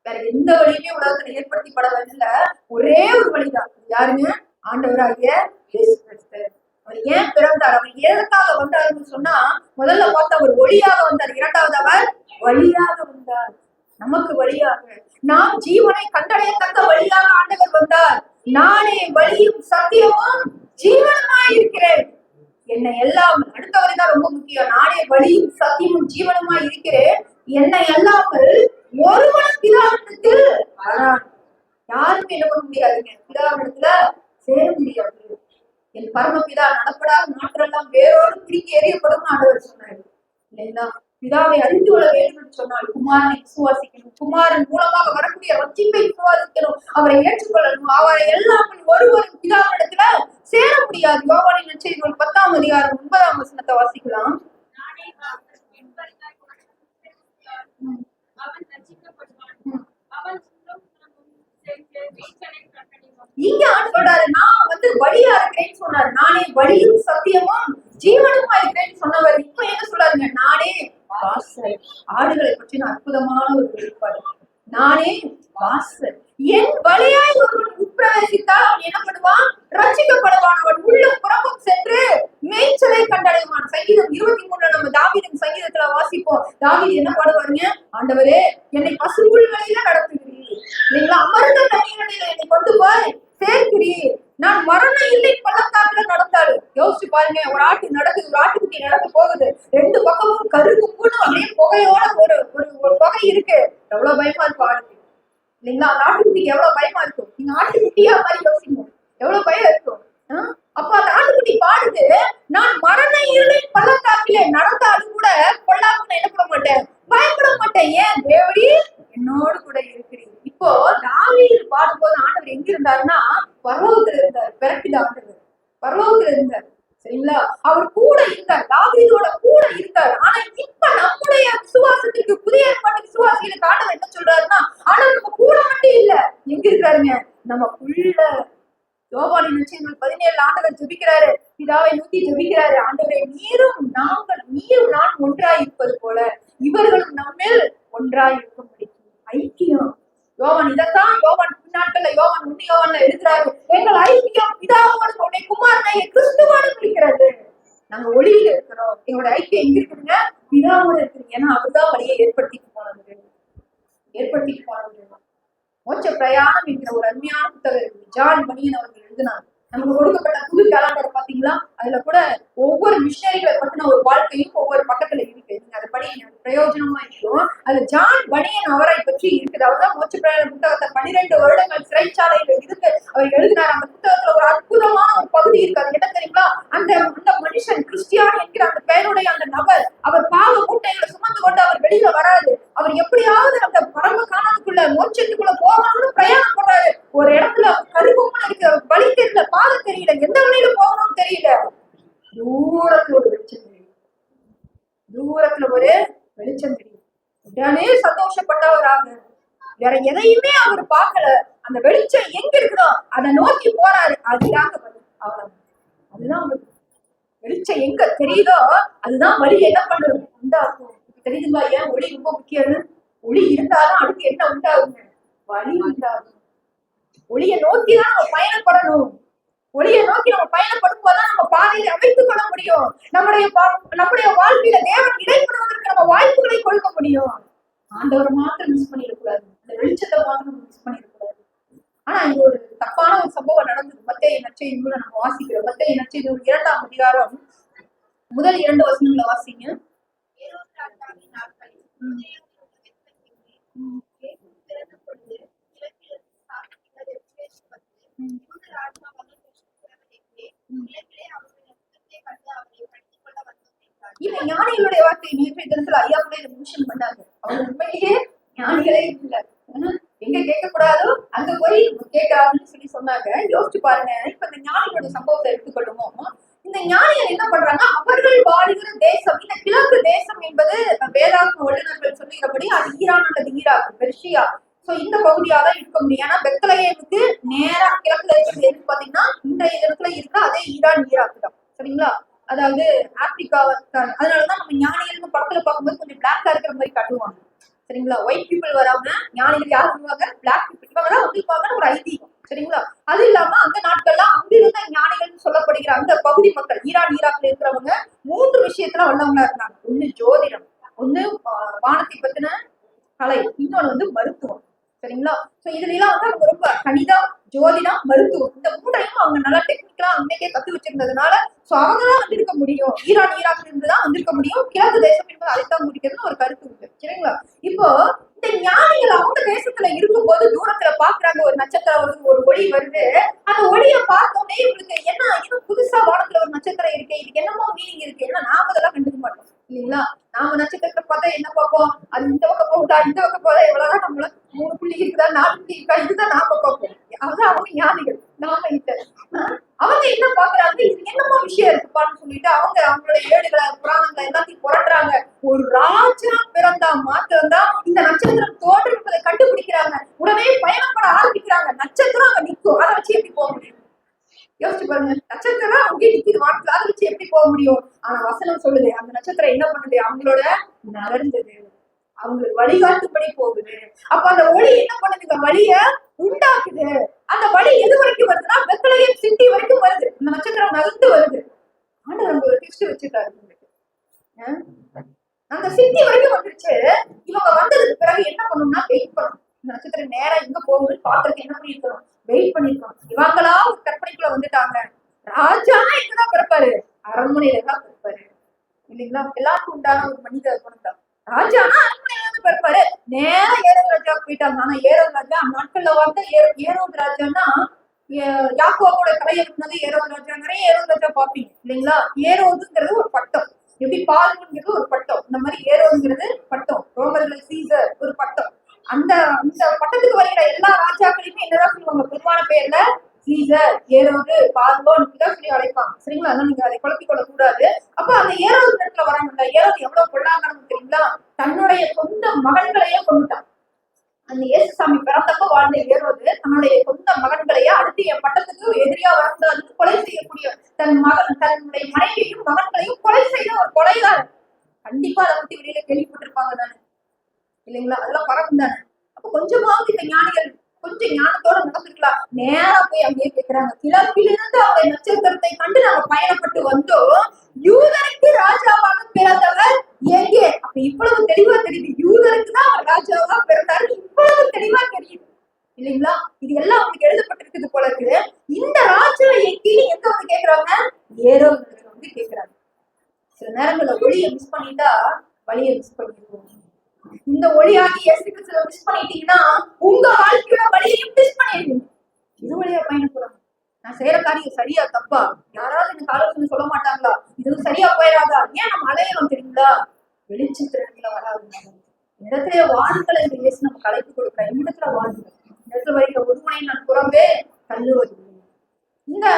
S1: வேற எந்த வழியுமே உலகத்துல ஏற்படுத்திப்படவில்லை. ஒரே ஒரு வழிதான். யாருங்க? ஆண்டவராகிய இயேசு கிறிஸ்து. அவர் ஏன் பிறந்தார்? அவர் எதற்காக வந்தாருன்னு சொன்னா, முதல்ல பார்த்து அவர் ஒளியாக வந்தார். இரண்டாவது அவர் வழியாக வந்தார். நமக்கு வழியாக, நாம் ஜீவனை கண்டடையத்தக்க வழியாக ஆண்டவர் வந்தார். நானே வழியும் சத்தியமும் ஜீவனுமாய் இருக்கிறேன். என்னை எல்லாம், அடுத்த வரைதான் ரொம்ப முக்கியம். நானே வழியும் சத்தியமும் ஜீவனுமாய் இருக்கிறேன். என்னை எல்லாமல் ஒருவன் பிதாவிடத்தில் யாருமே என்ன பண்ண முடியாதுங்க, பிதாவிடத்துல சேர முடியாது. என் பரமபிதா நடப்படாத நாற்றெல்லாம் வேரோடு பிடிக்க எறியப்படும் ஆண்டவர் சொன்னாரு இல்லைங்களா? பிதாவை அறிந்து கொள்ள வேண்டும் என்று சொன்னால் குமாரனை விசுவாசிக்கணும். குமாரன் மூலமாக வரக்கூடிய ரட்சிப்பை விசுவாசிக்கணும். அவரை ஏற்றுக்கொள்ளணும். அவரை எல்லாம் ஒருவரும் பிதாவிடத்துல சேர முடியாது. யோவானின் நற்செய்தி 10ஆம் அதிகாரம் 9ஆம் வசனத்தை வாசிக்கலாம். இங்க சொல்றாரு, நான் வழியா இருக்கிறேன்னு சொன்னாரு. நானே வழியும் சத்தியமும் ஜீவனுமா இருக்கிறேன்னு சொன்னவர் இப்ப என்ன சொல்றாருங்க? நானே வாசல். ஆடுகளை பற்றின அற்புதமான ஒரு வெளிப்பாடு. நானே வாசல். என் வழியாய் ஒருவன் உட்பிரவேசித்தால் அவன் என்ன பண்ணுவான்? ரட்சிக்கப்படுவான். அவன் உள்ளும் புறமும் சென்று மேய்ச்சலை கண்டடைவான். சங்கீதம் 23 நம்ம தாவீதின் சங்கீதத்துல வாசிப்போம். தாவீது என்ன பாடுவாருங்க? ஆண்டவரே, என்னை பசும்புல்வெளியில நடத்துகிறீர் இல்லைங்களா? அமர்ந்த தண்ணீரில் என்னை கொண்டு போய் சேர்க்கிறீர். நான் மரண இல்லை பள்ளத்தாக்குல நடந்தாலும். யோசிச்சு பாருங்க, ஒரு ஆட்டு நடக்குது, ஒரு ஆட்டுக்குட்டி நடந்து போகுது, ரெண்டு பக்கமும் கருகுப்புன்னு அப்படியே புகையோட ஒரு ஒரு ஒரு புகை இருக்கு. எவ்வளவு பயமா இருக்கும் ஆட்டுக்கு, இல்லைங்களா? அந்த ஆட்டுக்குட்டிக்கு எவ்வளவு பயமா இருக்கும். நீங்க ஆட்டுக்குட்டியா மாதிரி யோசிங்க, எவ்வளவு பயம் இருக்கும். அப்ப அந்த ஆட்டுக்குட்டி பாடுது, நான் மரண இருளை பள்ளத்தாக்கிலே நடந்தாலும் கூட கொள்ளாம என்ன பண்ண மாட்டேன், பயப்பட மாட்டேன். ஏன்? தேவடி என்னோடு கூட இருக்கிறீங்க. இப்போ தாவீது பாடும்போது ஆண்டவர் எங்க இருந்தாருன்னா பரலோகத்துல இருந்தார். பிறப்பித ஆண்டவர் பரலோகத்துல இருந்தார், சரிங்களா? அவர் கூட இருந்தார், தாவீதோட கூட இருந்தார். ஆனா இப்ப நம்முடைய விசுவாசத்துக்கு, புதிய ஏற்பாட்டு விசுவாசிகளுக்கு ஆண்டவர் என்ன சொல்றாருன்னா, ஆண்டவர் நம்ம கூட மட்டும் இல்ல, எங்க இருக்கிறாருங்க, நமக்குள்ள. யோவானின் நற்செய்திகள் 17 ஆண்டவர் ஜெபிக்கிறாரு, பிதாவை நோக்கி ஜெபிக்கிறாரு, ஆண்டவரே நீரும் நான் ஒன்றாய் இருப்பது போல இவர்களும் நம்மில் ஒன்றாய் இருக்கும்படி. ஐக்கியம். யோவான் இதைத்தான் யோவான் பின்னாட்கள்ல யோவான் 1 யோவான்ல எழுதுறாரு, எங்கள் ஐக்கியம் பிதாவோடு உன்னை குமாரனை கிறிஸ்துவோடு இருக்கிறது. நாங்க ஒளியில இருக்கிறோம், எங்களோட ஐக்கியம் எங்க இருக்குதுங்க, பிதாவோட இருக்குது. ஏன்னா அவர்தான் வழியை ஏற்படுத்திட்டு போனது. மோட்ச பிரயாணம் என்கிற ஒரு அருமையான புத்தகம் ஜான் பனியன் அவர்கள் எழுதினாங்க. நமக்கு கொடுக்கப்பட்ட புது கேலண்டர் பாத்தீங்களா, அதுல கூட ஒவ்வொரு மிஷனரிகளை பத்தின ஒரு வாழ்க்கையும் ஒவ்வொரு பக்கத்துல இருக்கு. நீங்க அதை படி பிரயோஜனமா இருக்கும். அதுல ஜான் பனியன் அவரை பற்றி இருக்குது. அவர்தான் மோட்ச பிரயாண புத்தகத்தை 12 வருடங்கள் சிறைச்சாலையில இருந்து அவர் எழுதினார். அந்த புத்தகத்துல ஒரு அற்புதமான ஒரு பகுதி இருக்கு. அது என்ன தெரியுங்களா, அந்த மனுஷன் கிறிஸ்டியான் என்கிற அந்த பெயருடைய அந்த நபர், அவர் பாவ மூட்டைகளை சுமந்து கொண்டு அவர் வெளியில வராது. அவர் எப்படியாவது அந்த பரம காணத்துக்குள்ள மோட்சத்துக்குள்ள போகணும்னு பிரயாணம் பண்றாரு. ஒரு இடத்துல கருப்பொம்மன் இருக்கு, வழி தெரியல, பாதை தெரியல, எந்த வழியில போகணும்னு தெரியல. தூரத்துல ஒரு வெளிச்சம் தெரியும், தூரத்துல ஒரு வெளிச்சம் தெரியும். உடனே சந்தோஷப்பட்டவராக, வேற எதையுமே அவர் பார்க்கல. அந்த வெளிச்சம் எங்க இருக்குதோ அதை நோக்கி போறாரு. அதுதாங்க வழி. அவ்வளவு, அதுதான் வழி. வெளிச்சம் எங்க தெரியுதோ அதுதான் வழி. என்ன பண்ணுறது உண்டாகும். தெரியுதுங்களா ஏன் ஒளி ரொம்ப முக்கியம்? ஒளி இருந்தாலும் அடுத்து என்ன உண்டாகுங்க, வழி உண்டாகும். ஒளியை நோக்கிதான் நம்ம பயணப்படணும். ஒளியை நோக்கி நம்ம பயணப்படும் போதுதான் நம்ம பாதையை அமைத்துக் கொள்ள முடியும். நம்முடைய வாழ்க்கையில தேவன் இடைப்படுவதற்கு நம்ம வாய்ப்புகளை கொடுக்க முடியும். ஆண்டவரை மாத்திரம் மிஸ் பண்ணிடக்கூடாது, இந்த வெளிச்சத்தை மாத்திரம் மிஸ் பண்ணிடக்கூடாது. ஆனா இங்க ஒரு தப்பான ஒரு சம்பவம் நடந்தது. மத்தேயு நற்செய்தியில நம்ம வாசிக்கிறோம். மத்தேயு நற்செய்தி 2ஆம் அதிகாரம் முதல் 2 வசனங்களை வாசிங்க. இவன் ஞானிகளுடைய வார்த்தை நேற்றைய தினத்துல ஐயா கூட இதை மென்ஷன் பண்ணாங்க. அவங்க உண்மையிலேயே ஞானிகளே இல்ல, எங்க கேட்கக்கூடாதோ அங்க போய் கேட்கறாங்கன்னு சொல்லி சொன்னாங்க. யோசிச்சு பாருங்க, இப்ப இந்த ஞானிகளுடைய சம்பவத்தை எடுத்துக்கொள்ளுமோ, இந்த ஞானிகள் என்ன பண்றாங்க, அவர்கள் வாழ்கிற தேசம், இந்த கிழக்கு தேசம் என்பது வேதாந்த வல்லுநர்கள் சொல்லுகிறபடி அது ஈரான் அல்லது ஈராக், பெர்ஷியா, சோ இந்த பகுதியாதான் இருக்க முடியும். ஏன்னா பெத்லகேமுக்கு நேரா கிழக்கு தேசம் எது பாத்தீங்கன்னா இன்றைய இடத்துல இருக்க அதே ஈரான் ஈராக் தான், சரிங்களா? அதாவது ஆப்பிரிக்காவை தான். அதனாலதான் நம்ம ஞானிகள் படத்துல பார்க்கும்போது கொஞ்சம் பிளாக்கா இருக்கிற மாதிரி காட்டுவாங்க, சரிங்களா? ஒயிட் பீப்புள் வராம ஞானிகள் யார் வருவாங்க, பிளாக் பீப்புள் இவங்க தான் வந்திருப்பாங்கன்னு ஒரு ஐதீகம், சரிங்களா? அது இல்லாம அந்த நாட்கள்ல அங்கிருந்த ஞானிகள் சொல்லப்படுகிற அந்த பகுதி மக்கள், ஈரான் ஈராக்ல இருக்கிறவங்க 3 விஷயத்துல வல்லவங்களா இருந்தாங்க. ஒண்ணு ஜோதிடம், ஒண்ணு வானத்தை பத்தின கலை, இன்னொன்னு வந்து மருத்துவம், சரிங்களா? சோ இதுல எல்லாம் வந்து அவங்க ரொம்ப கணிதம், ஜோதிடம், மருத்துவம், இந்த 3ஐயும் அவங்க நல்லா டெக்னிக்கலா அன்னைக்கே கத்து வச்சிருந்ததுனால சோ அவங்கதான் வந்திருக்க முடியும். ஈரான் ஈராக்ல இருந்துதான் வந்திருக்க முடியும். கிழக்கு தேசம் என்பது அதைத்தான் முடிக்கிறதுன்னு ஒரு கருத்து உண்டு, சரிங்களா? இப்போ இந்த ஞானிகள் அவங்க தேசத்துல இருக்கும் போது தூரத்துல பாக்குறாங்க, ஒரு நட்சத்திரம் வருது, ஒரு ஒளி வருது. அந்த ஒளியை பார்த்தோன்னே இவங்களுக்கு என்ன, இன்னும் புதுசா வானத்துல ஒரு நட்சத்திரம் இருக்கு, இதுக்கு என்னமோ மீனிங் இருக்கு. ஏன்னா நாம அதெல்லாம் கண்டுக்க மாட்டோம், இல்லைங்களா? நாம நட்சத்திரத்தை பார்த்தா என்ன பார்ப்போம், அது இந்த பக்கம் போகுதா, இந்த பக்கம் போதா, எவ்வளவுதான் நம்மள 3 புள்ளி இருக்குதா, 4 புள்ளி இருக்கா, இதுதான் நாம பார்ப்போம். அதுதான் அவங்க ஞானிகள், நாம இல்ல. அவங்க என்ன பாக்குறாங்க, இது என்னமோ விஷயம் இருக்குப்பான்னு சொல்லிட்டு அவங்களுடைய ஏடுகளை, புராணங்களை எல்லாத்தையும் புரட்டுறாங்க. ஒரு ராஜா பிறந்தா மாத்திரம்தான் இந்த நட்சத்திரம் தோன்றும் என்பதை கண்டுபிடிக்கிறாங்க. உடனே பயணப்பட ஆரம்பிக்கிறாங்க. நட்சத்திரம் அங்க நிற்கும், அதை வச்சு எப்படி போக முடியும்? யோசிச்சு பாருங்க, நட்சத்திரம் அங்கே நிற்கிது வானத்துல, அதை வச்சு எப்படி போக முடியும்? ஆனா வசனம் சொல்லுது, அந்த நட்சத்திரம் என்ன பண்ணுது, அவங்களோட நகர்ந்தது, அவங்களுக்கு வழிகாட்டும்படி போகுது. அப்ப அந்த ஒளி என்ன பண்ணுதுங்க, வழிய உண்டாக்குது. அந்த வழி எது வரைக்கும் வருதுன்னா பெத்லகேம் சிட்டி வரைக்கும் வருது. இந்த நட்சத்திரம் நகர்ந்து வருது. ஆண்டவர் நம்ம ஒரு ட்விஸ்ட் வச்சிருக்காரு. அந்த சிட்டி வரைக்கும் வந்துருச்சு. இவங்க வந்ததுக்கு பிறகு என்ன பண்ணணும்னா வெயிட் பண்ணணும். இந்த நட்சத்திரம் நேரா எங்க போகுது பாக்குறதுக்கு என்ன பண்ணிருக்கணும், வெயிட் பண்ணிருக்காங்க. இவங்களா ஒரு கற்பனைக்குள்ள வந்துட்டாங்க. ராஜானா எங்கதான் பிறப்பாரு? அரண்மனையில தான் பிறப்பாரு இல்லைங்களா? எல்லாருக்கும் உண்டான ஒரு மனித குணம் தான். ராஜானா அரண்மனையில தான் பிறப்பாரு. நேரம் ஏரோது ராஜா போயிட்டாங்க. ஆனா ஏரோது ராஜா அந்த நாட்கள்ல வந்து ஏரோது ராஜான்னா யாக்கோவோட கதையை இருந்தது ஏரோது ராஜா. நிறைய ஏரோது ராஜா பாப்பீங்க இல்லைங்களா? ஏரோதுங்கிறது ஒரு பட்டம். எப்படி பால்ங்கிறது ஒரு பட்டம், இந்த மாதிரி ஏரோதுங்கிறது பட்டம். ரோமர்கள் சீசர் ஒரு பட்டம். அந்த அந்த பட்டத்துக்கு வருகிற எல்லா ராஜாக்களையுமே என்னதான் சொல்லுவாங்க? பொதுவான பேர்ல சீசர், ஏரோது, பார்வோன் இப்படிதான் சொல்லி அழைப்பாங்க. சரிங்களா? அதனால நீங்க அதை குழப்பிக் கொள்ள கூடாது. அப்ப அந்த ஏரோது இடத்துல வராங்க. ஏரோது எவ்வளவு கொள்ளாங்கன்னு தெரியுங்களா? தன்னுடைய சொந்த மகன்களையே கொண்டுட்டான். அந்த இயேசுசாமி பிறந்தப்ப வாழ்ந்த ஏரோது தன்னுடைய சொந்த மகன்களையே அடுத்து என் பட்டத்துக்கு எதிரியா வரக்கூடாதுன்னு கொலை செய்யக்கூடிய தன்னுடைய மனைவியையும் மகன்களையும் கொலை செய்த ஒரு கொலைகாரன். கண்டிப்பா அதை பத்தி வெளியில கேள்விப்பட்டிருப்பாங்க தானே இல்லைங்களா? அதெல்லாம் பறக்கும் தானே. அப்ப கொஞ்சமாவது இந்த ஞானிகள் கொஞ்சம் ஞானத்தோட நடந்துக்கலாம். நேரா போய் அங்கேயே கேட்கிறாங்க, கிழக்கிலிருந்து அவரை நட்சத்திரத்தை கண்டு நாங்க பயணப்பட்டு வந்தோம், யூதருக்கு ராஜாவாக பிறந்தவர் எங்கே? அப்ப இவ்வளவு தெளிவா தெரியுது, யூதருக்கு தான் அவர் ராஜாவா பிறந்தாரு. இவ்வளவு தெளிவா தெரியுது இல்லைங்களா? இது எல்லாம் உங்களுக்கு எழுதப்பட்டிருக்குது போல இருக்கு. இந்த ராஜா எங்கின்னு எங்க வந்து கேக்குறாங்க? ஏரோது வந்து கேக்குறாங்க. சில நேரங்கள்ல ஒளியை மிஸ் பண்ணிட்டா வழியை மிஸ் பண்ணிருக்கோம். இந்த ஒளியாகி இயேசு கிறிஸ்துவை மிஸ் பண்ணிட்டீங்கன்னா உங்க வாழ்க்கையோட வழியையும் மிஸ் பண்ணிடுவீங்க. இது வழியா பயணப்படுறாங்க. நான் செய்யற காரியம் சரியா தப்பா? யாராவது எனக்கு ஆலோசனை சொல்ல மாட்டாங்களா? இது சரியா போயிடாதா? ஏன் நம்ம அலையணும் தெரியுங்களா? வெளிச்சத்தில வராது. இடத்துல வாடுகளை இந்த இயேசு நம்ம கலைப்பு கொடுக்குற இடத்துல வாடுகள். இடத்துல வருகிற ஒருமனை நான் புறம்பே தள்ளுவது. இந்த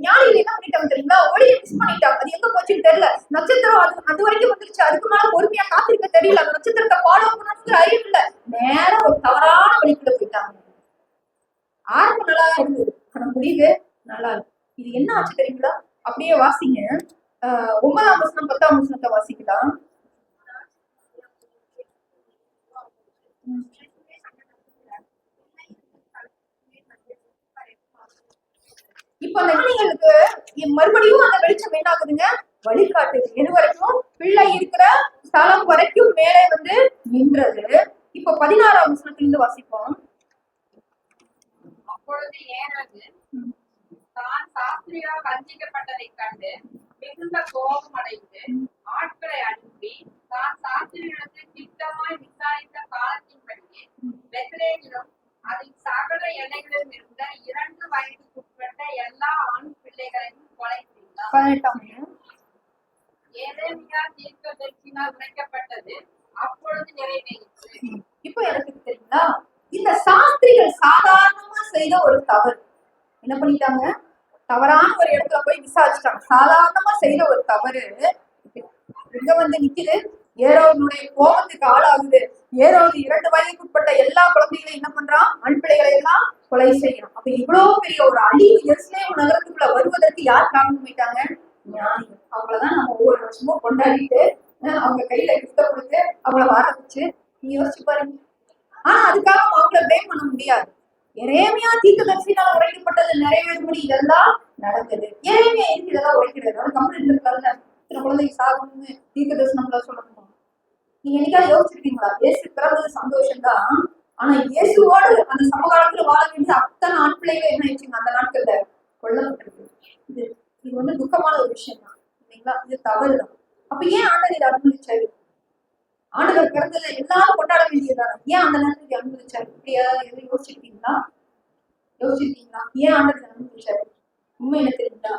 S1: ஞானிகள் என்ன பண்ணிட்டாங்க தெரியுங்களா? ஒளியை மிஸ் பண்ணிட்டாங்க. அது எங்க போச்சுன்னு தெரியல. நட்சத்திரம் அது வரைக்கும் வந்துருச்சு. அதுக்கு மேல பொறுமையா காத்திருக்க தெரியல. அந்த நட்சத்திரத்தை ஃபாலோ பண்ணணுங்கிற அறிவு இல்ல. நேரம் ஒரு தவறான வழிக்குள்ள போயிட்டாங்க. ஆரம்பம் நல்லா இருந்தது, ஆனா முடிவு நல்லா இருக்கு. இது என்ன ஆச்சு தெரியுங்களா? அப்படியே வாசிங்க. 9ஆம் வசனம் 10ஆம் வசனத்தை வாசிக்கலாம். இப்ப அந்த ஞானிகளுக்கு மறுபடியும் அந்த வெளிச்சம் என்ன ஆகுதுங்க? வழிகாட்டுது. எது வரைக்கும்? பிள்ளை இருக்கிற ஸ்தலம் வரைக்கும் மேலே வந்து நின்றது. இப்ப 16ஆம் வசனத்திலிருந்து வாசிப்போம்.
S2: அப்பொழுது ஏரோது தான் சாஸ்திரியால் வஞ்சிக்கப்பட்டதைக் கண்டு மிகுந்த கோபமடைந்து ஆட்களை அனுப்பி தான் சாஸ்திரியிடத்தில் திட்டமாய் விசாரித்த காலத்தின்படியே பெத்லேஹேமிலும் அதில் சகல எல்லைகளிலும் இருந்த 2 வயதுக்குட்பட்ட எல்லா ஆண் பிள்ளைகளையும் கொலை செய்தார்.
S1: 18ஆம்
S2: எரேமியா தீர்க்கதரிசியினால் உரைக்கப்பட்டது அப்பொழுது நிறைவேறிற்று.
S1: இப்ப எனக்கு தெரியுங்களா? இந்த சாஸ்திரிகள் சாதாரணமா செய்த ஒரு தவறு. என்ன பண்ணிட்டாங்க? தவறான ஒரு இடத்துல போய் விசாரிச்சுட்டாங்க. சாதாரணமா செய்த ஒரு தவறு எங்க வந்து நிக்குது? ஏரோதுடைய கோபத்துக்கு ஆளாகுது. ஏரோது 2 வயதுக்குட்பட்ட எல்லா குழந்தைகளையும் என்ன பண்றான்? ஆண் பிள்ளைகளை எல்லாம் கொலை செய்யறான். அப்ப இவ்வளவு பெரிய ஒரு அழிவு எருசலேம் நகரத்துக்குள்ள வருவதற்கு யார் காரணம் போயிட்டாங்க? ஞானிகள். அவங்களதான் நம்ம ஒவ்வொரு வருஷமும் கொண்டாடிட்டு அவங்க கையில கிஃப்ட கொடுத்து அவங்கள வர வச்சு யோசிச்சு பாருங்க. ஆனா அதுக்காக அவங்கள பிளேம் பண்ண முடியாது. எரேமியா தீர்க்கதரிசியினால் உரைக்கப்பட்டது நிறைவேறும்படி இதெல்லாம் நடந்தது. எரேமியா எதுக்கு இதெல்லாம் உரைக்கிறது? கம்பெனி இருக்காருல்ல, சில குழந்தைக்கு சாகணும்னு தீர்க்கதரிசனம்ல சொல்லணும். நீங்க என்னைக்காவது யோசிச்சிருக்கீங்களா? இயேசு பிறந்தது சந்தோஷம் தான். ஆனா இயேசுவோடு அந்த சமகாலத்துல வாழ வேண்டிய அத்தனை ஆண் பிள்ளைகள் என்ன ஆயிடுச்சுங்க? அந்த நாட்கள்ல கொல்லப்பட்டிருக்கு. இது வந்து துக்கமான ஒரு விஷயம் தான் இல்லைங்களா? இது தவறு தான். அப்ப ஏன் ஆண்டவர் இதை அனுமதிச்சாரு? ஆண்டவர் பிறந்ததை எல்லாரும் கொண்டாட வேண்டியதானே? ஏன் அந்த நேரத்துக்கு அனுமதிச்சாரு? இப்படி ஏதாவது யோசிச்சிருக்கீங்களா? ஏன் ஆண்டவர் இதை அனுமதிச்சாரு? உண்மை என்ன தெரியுங்களா?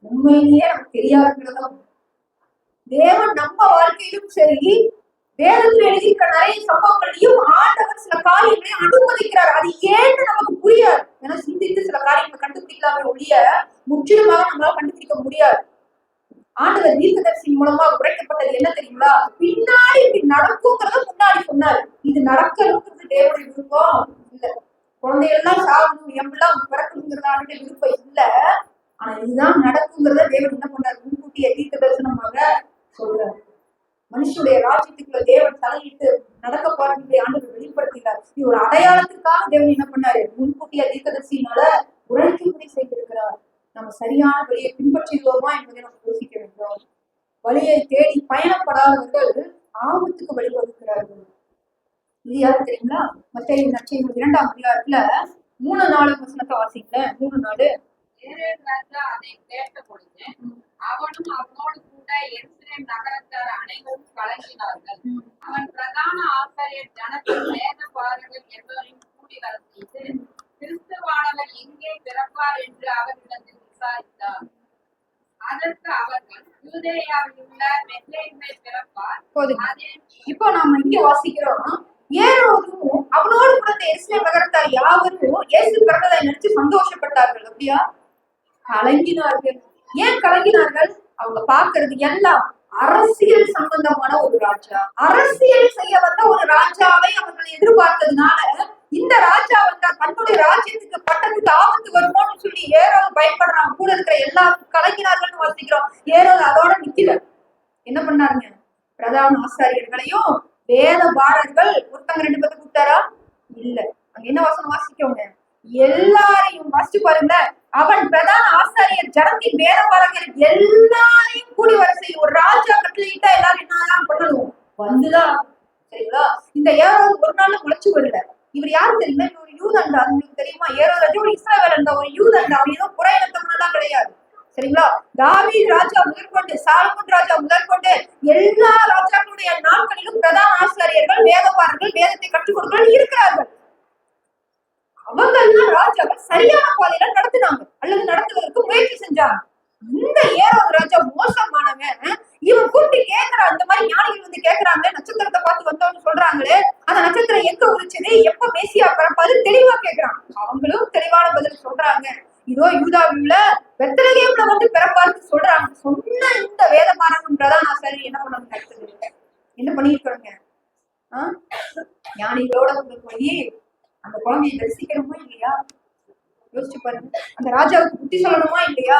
S1: உண்மையிலேயே நமக்கு தெரியாதுங்கிறதா. தேவன் நம்ம வாழ்க்கையிலும் சரி, வேதத்தில் எழுதியிருக்கிற நிறைய சம்பவங்களையும் ஆண்டவர் சில காரியங்களை அனுமதிக்கிறார். அது ஏன்னு நமக்கு புரியாது. ஏன்னா சிந்தித்து சில காரியங்களை கண்டுபிடிக்கலாமே ஒழிய முற்றிலுமாக நம்மளால கண்டுபிடிக்க முடியாது. ஆண்டவர் தீர்க்கதரிசி மூலமா உரைக்கப்பட்டது என்ன தெரியுங்களா? பின்னாடி இப்படி நடக்குங்கிறத முன்னாடி சொன்னாரு. இது நடக்கணுங்கிறது தேவனுடைய விருப்பம் இல்ல. குழந்தைகள்லாம் சாகணும், எம்பெல்லாம் பிறக்கணுங்கிறதான விருப்பம் இல்ல. ஆனா இதுதான் நடக்குங்கிறத தேவன் என்ன பண்ணாரு? முன்கூட்டிய தீர்க்க தரிசனமாக சொல்றாரு. மனுஷனுடைய ராஜ்யத்துக்குள்ள தேவன் தலையிட்டு நடக்க போறதை ஆண்டவர் வெளிப்படுத்துகிறார். இது ஒரு அடையாளத்துக்காக தேவன் என்ன பண்ணாரு? முன்கூட்டிய தீர்க்கதரிசியினால உரைக்கும்படி செய்திருக்கிறார். நம்ம சரியான வழியை பின்பற்றுகிறோமா என்பதை நம்ம யோசிக்க வேண்டும். வழியை தேடி பயணப்படாதவர்கள் ஆபத்துக்கு வழிவகுக்கிறார்கள். இது யாரு தெரியுங்களா? மத்தேயு நற்செய்தி 2ஆம் அதிகாரத்துல 3-4 வசனத்தை வாசிக்கல. 3-4.
S2: ஏரேல் ராஜா அதை கேட்ட பொழுது அவனும் அவனோடு கூட எருசலேம் நகரத்தார் அனைவரும் கலங்கினார்கள். அவன் பிரதான ஆசாரியர் ஜனத்தின் வேத பாரகர் எல்லோரையும் கூடி வர செய்து கிறிஸ்துவானவர் எங்கே பிறப்பார் என்று அவர்களிடத்தில் விசாரித்தார். அதற்கு அவர்கள் யூதேயாவில் உள்ள பெத்லெகேமில் பிறப்பார்.
S1: இப்போ நாம இங்க வாசிக்கிறோம், ஏரோதும் அவனோடு கூட எருசலேம் நகரத்தார் யாவரும் இயேசு பிறந்ததை நினைச்சு சந்தோஷப்பட்டார்கள். அப்படியா? கலங்கினார்கள். ஏன் கலங்கினார்கள்? அவங்க பாக்குறது எல்லாம் அரசியல் சம்பந்தமான ஒரு ராஜா, அரசியல் செய்ய வந்த ஒரு ராஜாவை அவர்கள் எதிர்பார்த்ததுனால இந்த ராஜா வந்தா தன்னுடைய ராஜ்யத்துக்கு பட்டத்துக்கு ஆபத்து வருமோன்னு சொல்லி ஏரோது பயப்படுறான். கூட இருக்கிற எல்லாரும் கலங்கினார்கள்னு வாசிக்கிறோம். ஏரோது அதோட நிக்கல. என்ன பண்ணாருங்க? பிரதான ஆசாரியர்களையும் வேத பாரர்கள் ஒருத்தங்க 2 பேருக்கு கூப்பிட்டாரா? இல்ல. அங்க என்ன வசனம் வாசிக்கோங்க, எல்லாரையும் வாசிச்சு பாருங்க. அவன் பிரதான ஆசாரியர் ஜனத்தின் வேத பாரகர் எல்லாரையும் கூடி வர செய்யும். ஒரு ராஜா கட்டளையிட்டா எல்லாரும் என்னதான் பண்ணணும்? வந்துதான். சரிங்களா? இந்த ஏரோது ஒரு நாள்ல முளைச்சு வரல. இவர் யாரு தெரியுமா? இவர் ஒரு யூதண்டா. உங்களுக்கு தெரியுமா? ஏரோது ஒரு இஸ்ரவேலண்டா, ஒரு யூதண்டா. அவன் ஏதோ புறையினத்தவனெல்லாம் கிடையாது. சரிங்களா? தாவீது ராஜா முதற்கொண்டு சாலமோன் ராஜா முதற்கொண்டு எல்லா ராஜாக்களுடைய நாட்களிலும் பிரதான ஆசிரியர்கள் வேதபாரர்கள் வேதத்தை கற்றுக் கொடுக்க இருக்கிறார்கள். அவங்க எல்லாம் ராஜாவை சரியான பாதையில நடத்தினாங்க அல்லது நடத்துவதற்கு முயற்சி செஞ்சாங்க. இந்த ஏரோது ராஜா மோசமானவன். இவன் கூட்டி கேட்கிறான், இந்த மாதிரி ஞானிகள் வந்து கேட்கிறாங்க, நட்சத்திரத்தை பார்த்து வந்தவன்னு சொல்றாங்களே, அந்த நட்சத்திரம் எங்க உரிச்சது, எப்ப மேசியா பிறப்பாரு, தெளிவா கேட்கிறான். அவங்களும் தெளிவான பதில் சொல்றாங்க. இதோ யூதாவில பெத்லகேம்ல வந்து பிறப்பாருன்னு சொல்றாங்க. சொன்ன இந்த வேதபாரகம் பிரதான ஆசாரி என்ன பண்ணணும்? என்ன பண்ணிருக்காங்க? ஞானிகளோட போய் அந்த குழந்தையை தரிசிக்கணுமா இல்லையா? யோசிச்சு பாருங்க. அந்த ராஜாவுக்கு புத்தி சொல்லணுமா இல்லையா?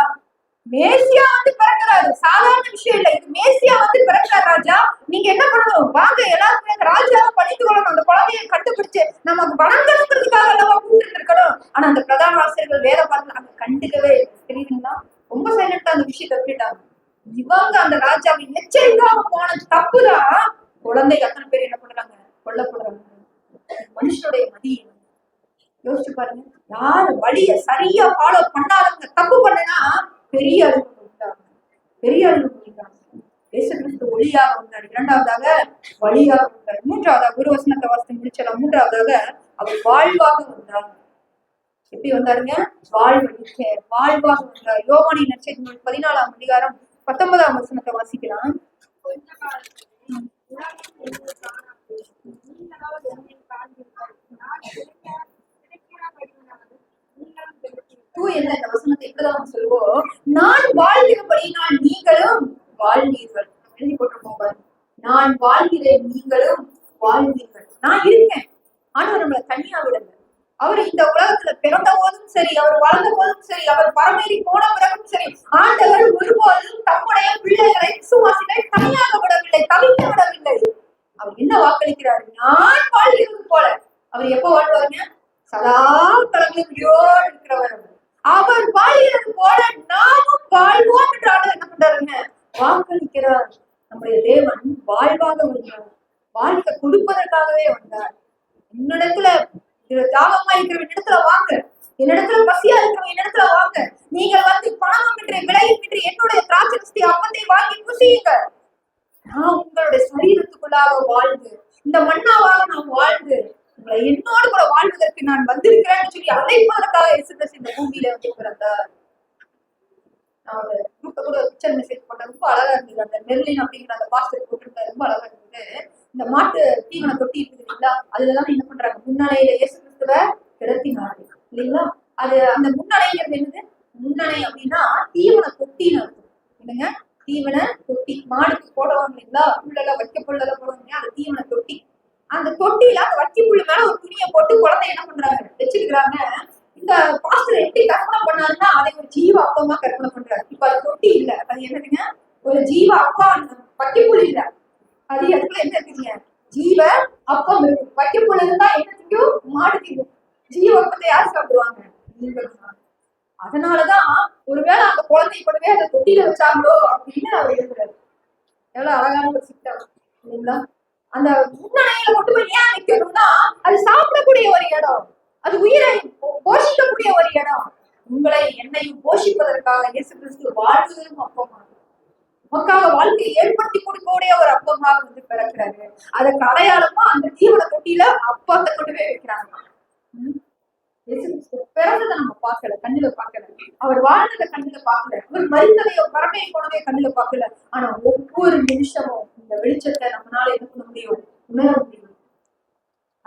S1: மேசியா வந்து பிறக்கிறாரு, சாதாரண விஷயம் இல்ல. இது மேசியா வந்து பிறக்கிறார் ராஜா. நீங்க என்ன பண்ணணும்? வாங்க எல்லாருமே அந்த ராஜாவை படித்து கொள்ளணும். அந்த குழந்தையை கண்டுபிடிச்சு நமக்கு வணங்கணுங்கிறதுக்காக அல்லவா கூப்பிட்டு இருக்கணும். ஆனா அந்த பிரதான ஆசிரியர்கள் வேத பார்த்து அங்க கண்டுக்கவே தெரியுதுங்களா? ரொம்ப சைலண்டா அந்த விஷயத்தை விட்டுட்டாங்க. இவங்க அந்த ராஜாவை எச்சரிக்காம போன தப்புதான் குழந்தை அத்தனை பேர் என்ன பண்றாங்க? கொல்லப்படுறாங்க. மனுஷனுடைய மதி யோசிச்சு பாருங்க. யாரு வழிய சரியா ஃபாலோ பண்ணாதவங்க தப்பு பண்ணனா பெரிய அழிவு கொடுத்தாங்க. பெரிய அழிவு கொடுத்தாங்க. இயேசு கிறிஸ்து ஒளியாக வந்தார். 2வதாக வழியாக வந்தார். 3வதாக ஒரு வசனத்தை வாசித்து முடிச்சலாம். 3வதாக அவர் வாழ்வாக வந்தார். எப்படி வந்தாருங்க? வாழ்வழிக்க வாழ்வாக வந்தார். யோவானின் நற்செய்தி 14ஆம் அதிகாரம் 19ஆம் வசனத்தை வாசிக்கலாம். இந்த வசனத்தை இப்படிதான் சொல்லுவோம், நான் வாழ்கிறபடினால் நீங்களும் வாழ்வீர்கள். எழுதி போட்டிருப்போம். நான் வாழ்கிறேன், நீங்களும் வாழ்வீர்கள். நான் இருக்கேன். ஆனா நம்மளை தனியா விடுங்க. அவர் இந்த உலகத்துல பிறந்த போதும் சரி, அவர் வளர்ந்த போதும் சரி, அவர் பரமேறி போன பிறகும் சரி, ஆண்டவர் ஒருபோதும் தம்முடைய பிள்ளைகளை விசுவாசிகளை தனியாக விடவில்லை, தவிக்க விடவில்லை. அவர் என்ன வாக்களிக்கிறார்? நான் வாழ்கிறது போல. அவர் எப்ப வாழ்வாருங்க? சதா கலங்கோடு இருக்கிறவர். அவர் வாழ்கிறது போல நாமும் வாழ்வோம் என்று ஆண்டவர் என்ன பண்றாருங்க? வாக்களிக்கிறார். நம்முடைய தேவன் வாழ்வாக வந்தார். வாழ்க்கை கொடுப்பதற்காகவே வந்தார். என்னிடத்துல தாகமா இருக்கிற இடத்துல வாங்க, என்னிடத்துல பசியா இருக்கிற இடத்துல வாங்க. நீங்கள் வந்து பணம் என்று விலையும் என்று என்னுடைய திராட்சை அப்பத்தை வாங்கி புசியுங்க. நான் உங்களுடைய சரீரத்துக்குள்ளாக வாழ்ந்து இந்த மண்ணாவாக நான் வாழ்ந்து உங்களை என்னோடு கூட வாழ்வதற்கு நான் வந்திருக்கிறேன்னு சொல்லி அழைப்பதற்காக இயேசு கிறிஸ்து இந்த பூமியில வந்து பிறந்தார். நான் ஒரு குரூப்ல கூட பிக்சர் மெசேஜ் போட்டேன். ரொம்ப அழகா இருந்தது. அந்த மெர்லின் அப்படிங்கிற அந்த பாஸ்டர் போட்டிருந்தாரு. ரொம்ப அழகா இருந்தது. இந்த மாட்டு தீவன தொட்டி இருக்குது இல்லைங்களா? அதுலதான் என்ன பண்றாங்க? முன்னணையில இயேசு கிறிஸ்துவ கிடத்தினாரு இல்லைங்களா? அது அந்த முன்னணைங்கிறது என்னது? முன்னணை அப்படின்னா தீவன தொட்டின்னு இருக்கும். என்னங்க? தீவன தொட்டி. மாடுக்கு போடுவாங்க இல்லைங்களா? புல்லெல்லாம் வைக்க புல்லெல்லாம் போடுவாங்க. அந்த தீவன தொட்டி. அந்த தொட்டியில அந்த வச்சி புல்லு மேல ஒரு துணியை போட்டு குழந்தை என்ன பண்றாங்க? வச்சிருக்கிறாங்க. இந்த பாஸ்டர் எப்படி கற்பனை பண்ணாருன்னா அதை ஒரு ஜீவ அப்பமா கற்பனை பண்றாரு. இப்ப அது தொட்டி இல்ல, அது என்னதுங்க? ஒரு ஜீவ அப்பா. வக்கி புல் இல்ல, அது இடத்துல என்ன இருக்குங்க? ஜீவ அப்பம் இருக்கு. வக்கி புல் இருந்தா என்ன திங்கும்? மாடு திங்கும். ஜீவ அப்பத்தை யார் சாப்பிடுவாங்க? அதனாலதான் ஒருவேளை அந்த குழந்தை கூடவே அந்த தொட்டியில வச்சாங்களோ அப்படின்னு அவர் எழுதுறாரு. எவ்வளவு அழகான ஒரு சித்தம் இல்லைங்களா? அந்த முன்னணையில கொண்டு போய் ஏன் வைக்கணும்னா அது சாப்பிடக்கூடிய ஒரு இடம். அது உயிரை போஷிக்கக்கூடிய ஒரு இடம். உங்களை என்னையும் போஷிப்பதற்காக இயேசு கிறிஸ்து வாழ்வதும் அப்பமாக, நமக்காக வாழ்க்கையை ஏற்படுத்தி கொடுக்கக்கூடிய ஒரு அப்பமாக வந்து பிறக்கிறாரு. அதுக்கு அடையாளமா அந்த ஜீவன தொட்டியில அப்பத்தை கொண்டு போய் வைக்கிறாங்க. பிறந்ததை நம்ம பார்க்கல, கண்ணுல பார்க்கல. அவர் வாழ்ந்ததை கண்ணுல பார்க்கல. அவர் மரித்ததையோ பரமையை போனதையோ கண்ணுல பார்க்கல. ஆனா ஒவ்வொரு நிமிஷமும் இந்த வெளிச்சத்தை நம்மளால என்ன பண்ண முடியும், உணர முடியும்.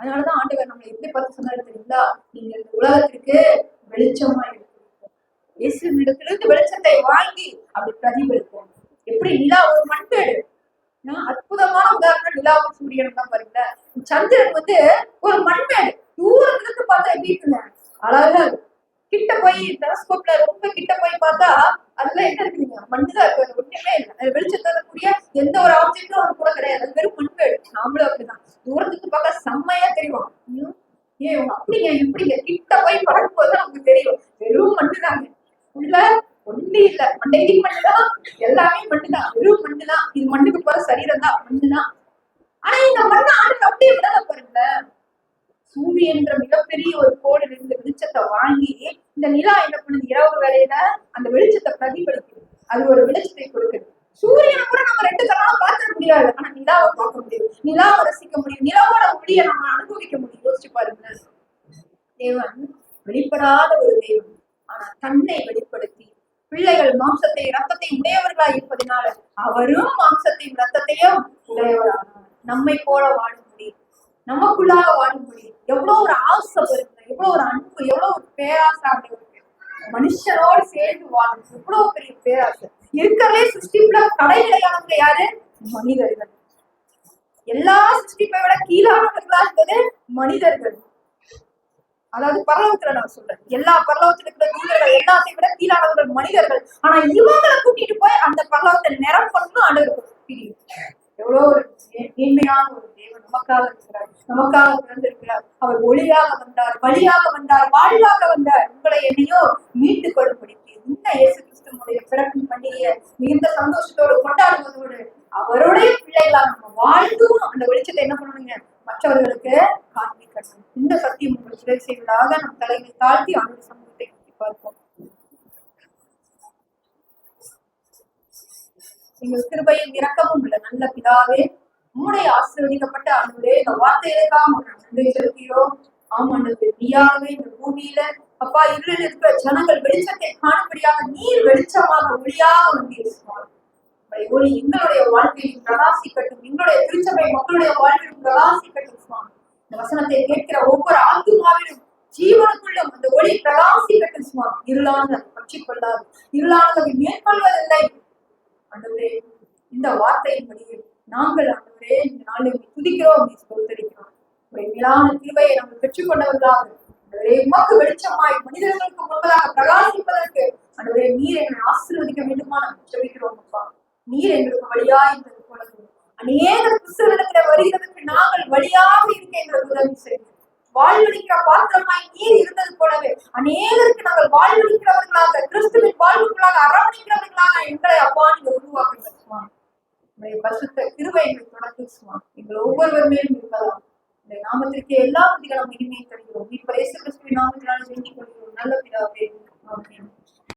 S1: அதனாலதான் ஆண்டவர் நம்மளை எப்படி பார்த்து சொன்னாரு தெரியுங்களா, நீங்க இந்த உலகத்திற்கு வெளிச்சமா இருக்கு. இயேசு இடத்திலிருந்து வெளிச்சத்தை வாங்கி அப்படி பிரதிபலிப்போம். எப்படி நிலா ஒரு மண்பேடு, அற்புதமான உதாரணம் நிலாவும் சூரியனும் தான் பாருங்க. சந்திரன் வந்து ஒரு மண்பேடு, தூரத்துல இருந்து பார்த்தா எப்படி இருக்குங்க, அழகா கிட்ட போய் டெலஸ்கோப்ல ரொம்ப கிட்ட போய் பார்த்தா அதுல என்ன இருக்குங்க, மண்ணுதான் இருக்கு, ஒண்ணுமே இல்லை. அது வெளிச்சம் தரக்கூடிய எந்த ஒரு ஆப்ஜெக்டும் அது கூட கிடையாது. அது வெறும் மண்பேடு. நாமளும் அப்படிதான், தூரத்துக்கு பார்க்க செம்மையா தெரியும். ஏன் அப்படிங்க இப்படிங்க, கிட்ட போய் பழகும் போதுதான் நமக்கு தெரியும் வெறும் மண்ணுதாங்க. உள்ள ஒண்ணு இல்ல, மண்டைக்கு மண்ணுதான், எல்லாமே மண்ணுதான், வெறும் மண்ணுதான். இது மண்ணுக்கு போற சரீரம் தான், மண்ணுதான். ஆனா இந்த மண்ணை ஆண்டு அப்படியே விடாத பாருங்க. சூரியன்ற மிகப்பெரிய ஒரு கோடு இருந்து வெளிச்சத்தை வாங்கி இந்த நிலா என்ன பண்ணுது, இரவு வேலையில அந்த வெளிச்சத்தை பிரதிபலிக்குது. அது ஒரு வெளிச்சத்தை கொடுக்குது. சூரியனை கூட நம்ம ரெண்டு கண்ணாலும் பார்க்க முடியாது, ஆனா நிலாவை பார்க்க முடியும், நிலாவை ரசிக்க முடியும், நிலாவோட ஒளியை நம்ம அனுபவிக்க முடியும். யோசிச்சு பாருங்க. தேவன் வெளிப்படாத ஒரு தேவன், ஆனா தன்னை வெளிப்படுத்தி பிள்ளைகள் மாம்சத்தை ரத்தத்தை உடையவர்களா இருப்பதனால அவரும் மாம்சத்தையும் ரத்தத்தையும் உடையவரானார். நம்மை போல வாழும்படி, நமக்குள்ளாக வாழும்படி எவ்வளவு ஒரு ஆசை வருங்க, எவ்வளவு ஒரு அன்பு, எவ்வளவு ஒரு பேராசை இருக்கு. மனுஷனோடு சேர்ந்து வாழும் எவ்வளவு பெரிய பேராசை. இருக்கிறதே சிருஷ்டிப்புல கடைநிலையானவங்க யாரு, மனிதர்கள். எல்லா சிருஷ்டிப்பை விட கீழானவர்களா இருந்தது மனிதர்கள். அதாவது பரலோகத்துல நான் சொல்றேன், எல்லா பரலோகத்துல இருக்கிற தூதர்கள் எல்லாத்தையும் விட கீழானவர்கள் மனிதர்கள். ஆனா இவங்களை கூட்டிட்டு போய் அந்த பரலோகத்தை நிரப்பணும் ஆண்டவருக்கு. எவ்வளவு ஒரு மேன்மையான ஒரு தேவன் நமக்காக இருக்கிறார், நமக்காக பிறந்திருக்கிறார். அவர் ஒளியாக வந்தார், வழியாக வந்தார், வாழ்வாக வந்தார். உங்களை என்னையோ மீட்டுக் கொள்ளும்படிக்கு இந்த இயேசு கிறிஸ்துவனுடைய பிறப்பின் பண்டிகையை மிகுந்த சந்தோஷத்தோடு கொண்டாடுவதோடு அவருடைய பிள்ளைகளா நம்ம வாழ்ந்தும் அந்த வெளிச்சத்தை என்ன பண்ணணுங்க, மற்றவர்களுக்கு காண்பிக்கணும். இந்த சத்தியம் உங்களுக்கு உதவி செய்வதாக நம் தலைமை தாழ்த்தி ஆண்டு சமூகத்தை பார்ப்போம். எங்கள் கிருபையும் இரக்கமும் உள்ள நல்ல பிதாவே, உம்முடைய ஆசீர்வதிக்கப்பட்ட ஆண்டவரே, இந்த வார்த்தைகளுக்காக நன்றி செலுத்துகிறோம். ஆமாண்டது நீயாகவே இந்த பூமியில அப்பா இருளில் இருக்கிற ஜனங்கள் வெளிச்சத்தை காணும்படியாக நீர் வெளிச்சமாக ஒளியாக வந்திருக்கிறார். ஒளி எங்களுடைய வாழ்க்கையில் பிரகாசிக்கட்டும், எங்களுடைய திருச்சபை மக்களுடைய வாழ்விலும் பிரகாசிக்கட்டும் சுவாமி. இந்த வசனத்தை கேட்கிற ஒவ்வொரு ஆத்துமாவிலும் ஜீவனுக்குள்ளும் அந்த ஒளி பிரகாசிக்கட்டும் சுவாமி. இருளானது பற்றிக் கொள்ளாது, இருளானதை மேற்கொள்வதில்லை. ஆண்டவரே, இந்த வார்த்தையின்படியே நாங்கள் ஆண்டவரே இந்த நாளில் துதிக்கிறோம், ஸ்தோத்திரிக்கிறோம். ஒரு மேலான கிருபையை நாங்கள் பெற்றுக்கொண்டவர்களாக உமக்கு வெளிச்சமாய் மனிதர்களுக்கு முன்பதாக பிரகாசிப்பதற்கு ஆண்டவரே நீர் எங்களை ஆசீர்வதிக்க வேண்டுமா நாங்கள் ஜெபிக்கிறோம். அப்பா, நீர் எங்களுக்கு வழியா இருந்தது போல அநேக கிறிஸ்தவர்களிடத்துல வருகிறதுக்கு நாங்கள் வழியாக இருக்க எங்களுக்கு உதவி செய்யும். வாழ்வழிக்கிற பாத்திரமாய் நீர் இருந்தது போலவே அநேகருக்கு நாங்கள் வாழ்வழிக்கிறவர்களாக, கிறிஸ்துவின் வாழ்வுகளாக அரவணைக்கிறவர்களாக எங்களை அப்பா நீங்க உருவாக்குங்க சுவாமி. உங்களுடைய பரிசுத்த கிருபை எங்களை தொடர்ந்து சுவாமி எங்கள் ஒவ்வொருவருமே இருக்கலாம். இந்த நாமத்திற்கு எல்லா புதிகளும் இனிமையை தருகிறோம். இப்ப இயேசு கிறிஸ்துவின் நாமத்தினால வேண்டிக் கொள்கிறோம் நல்ல பிதாவே, ஆமென்.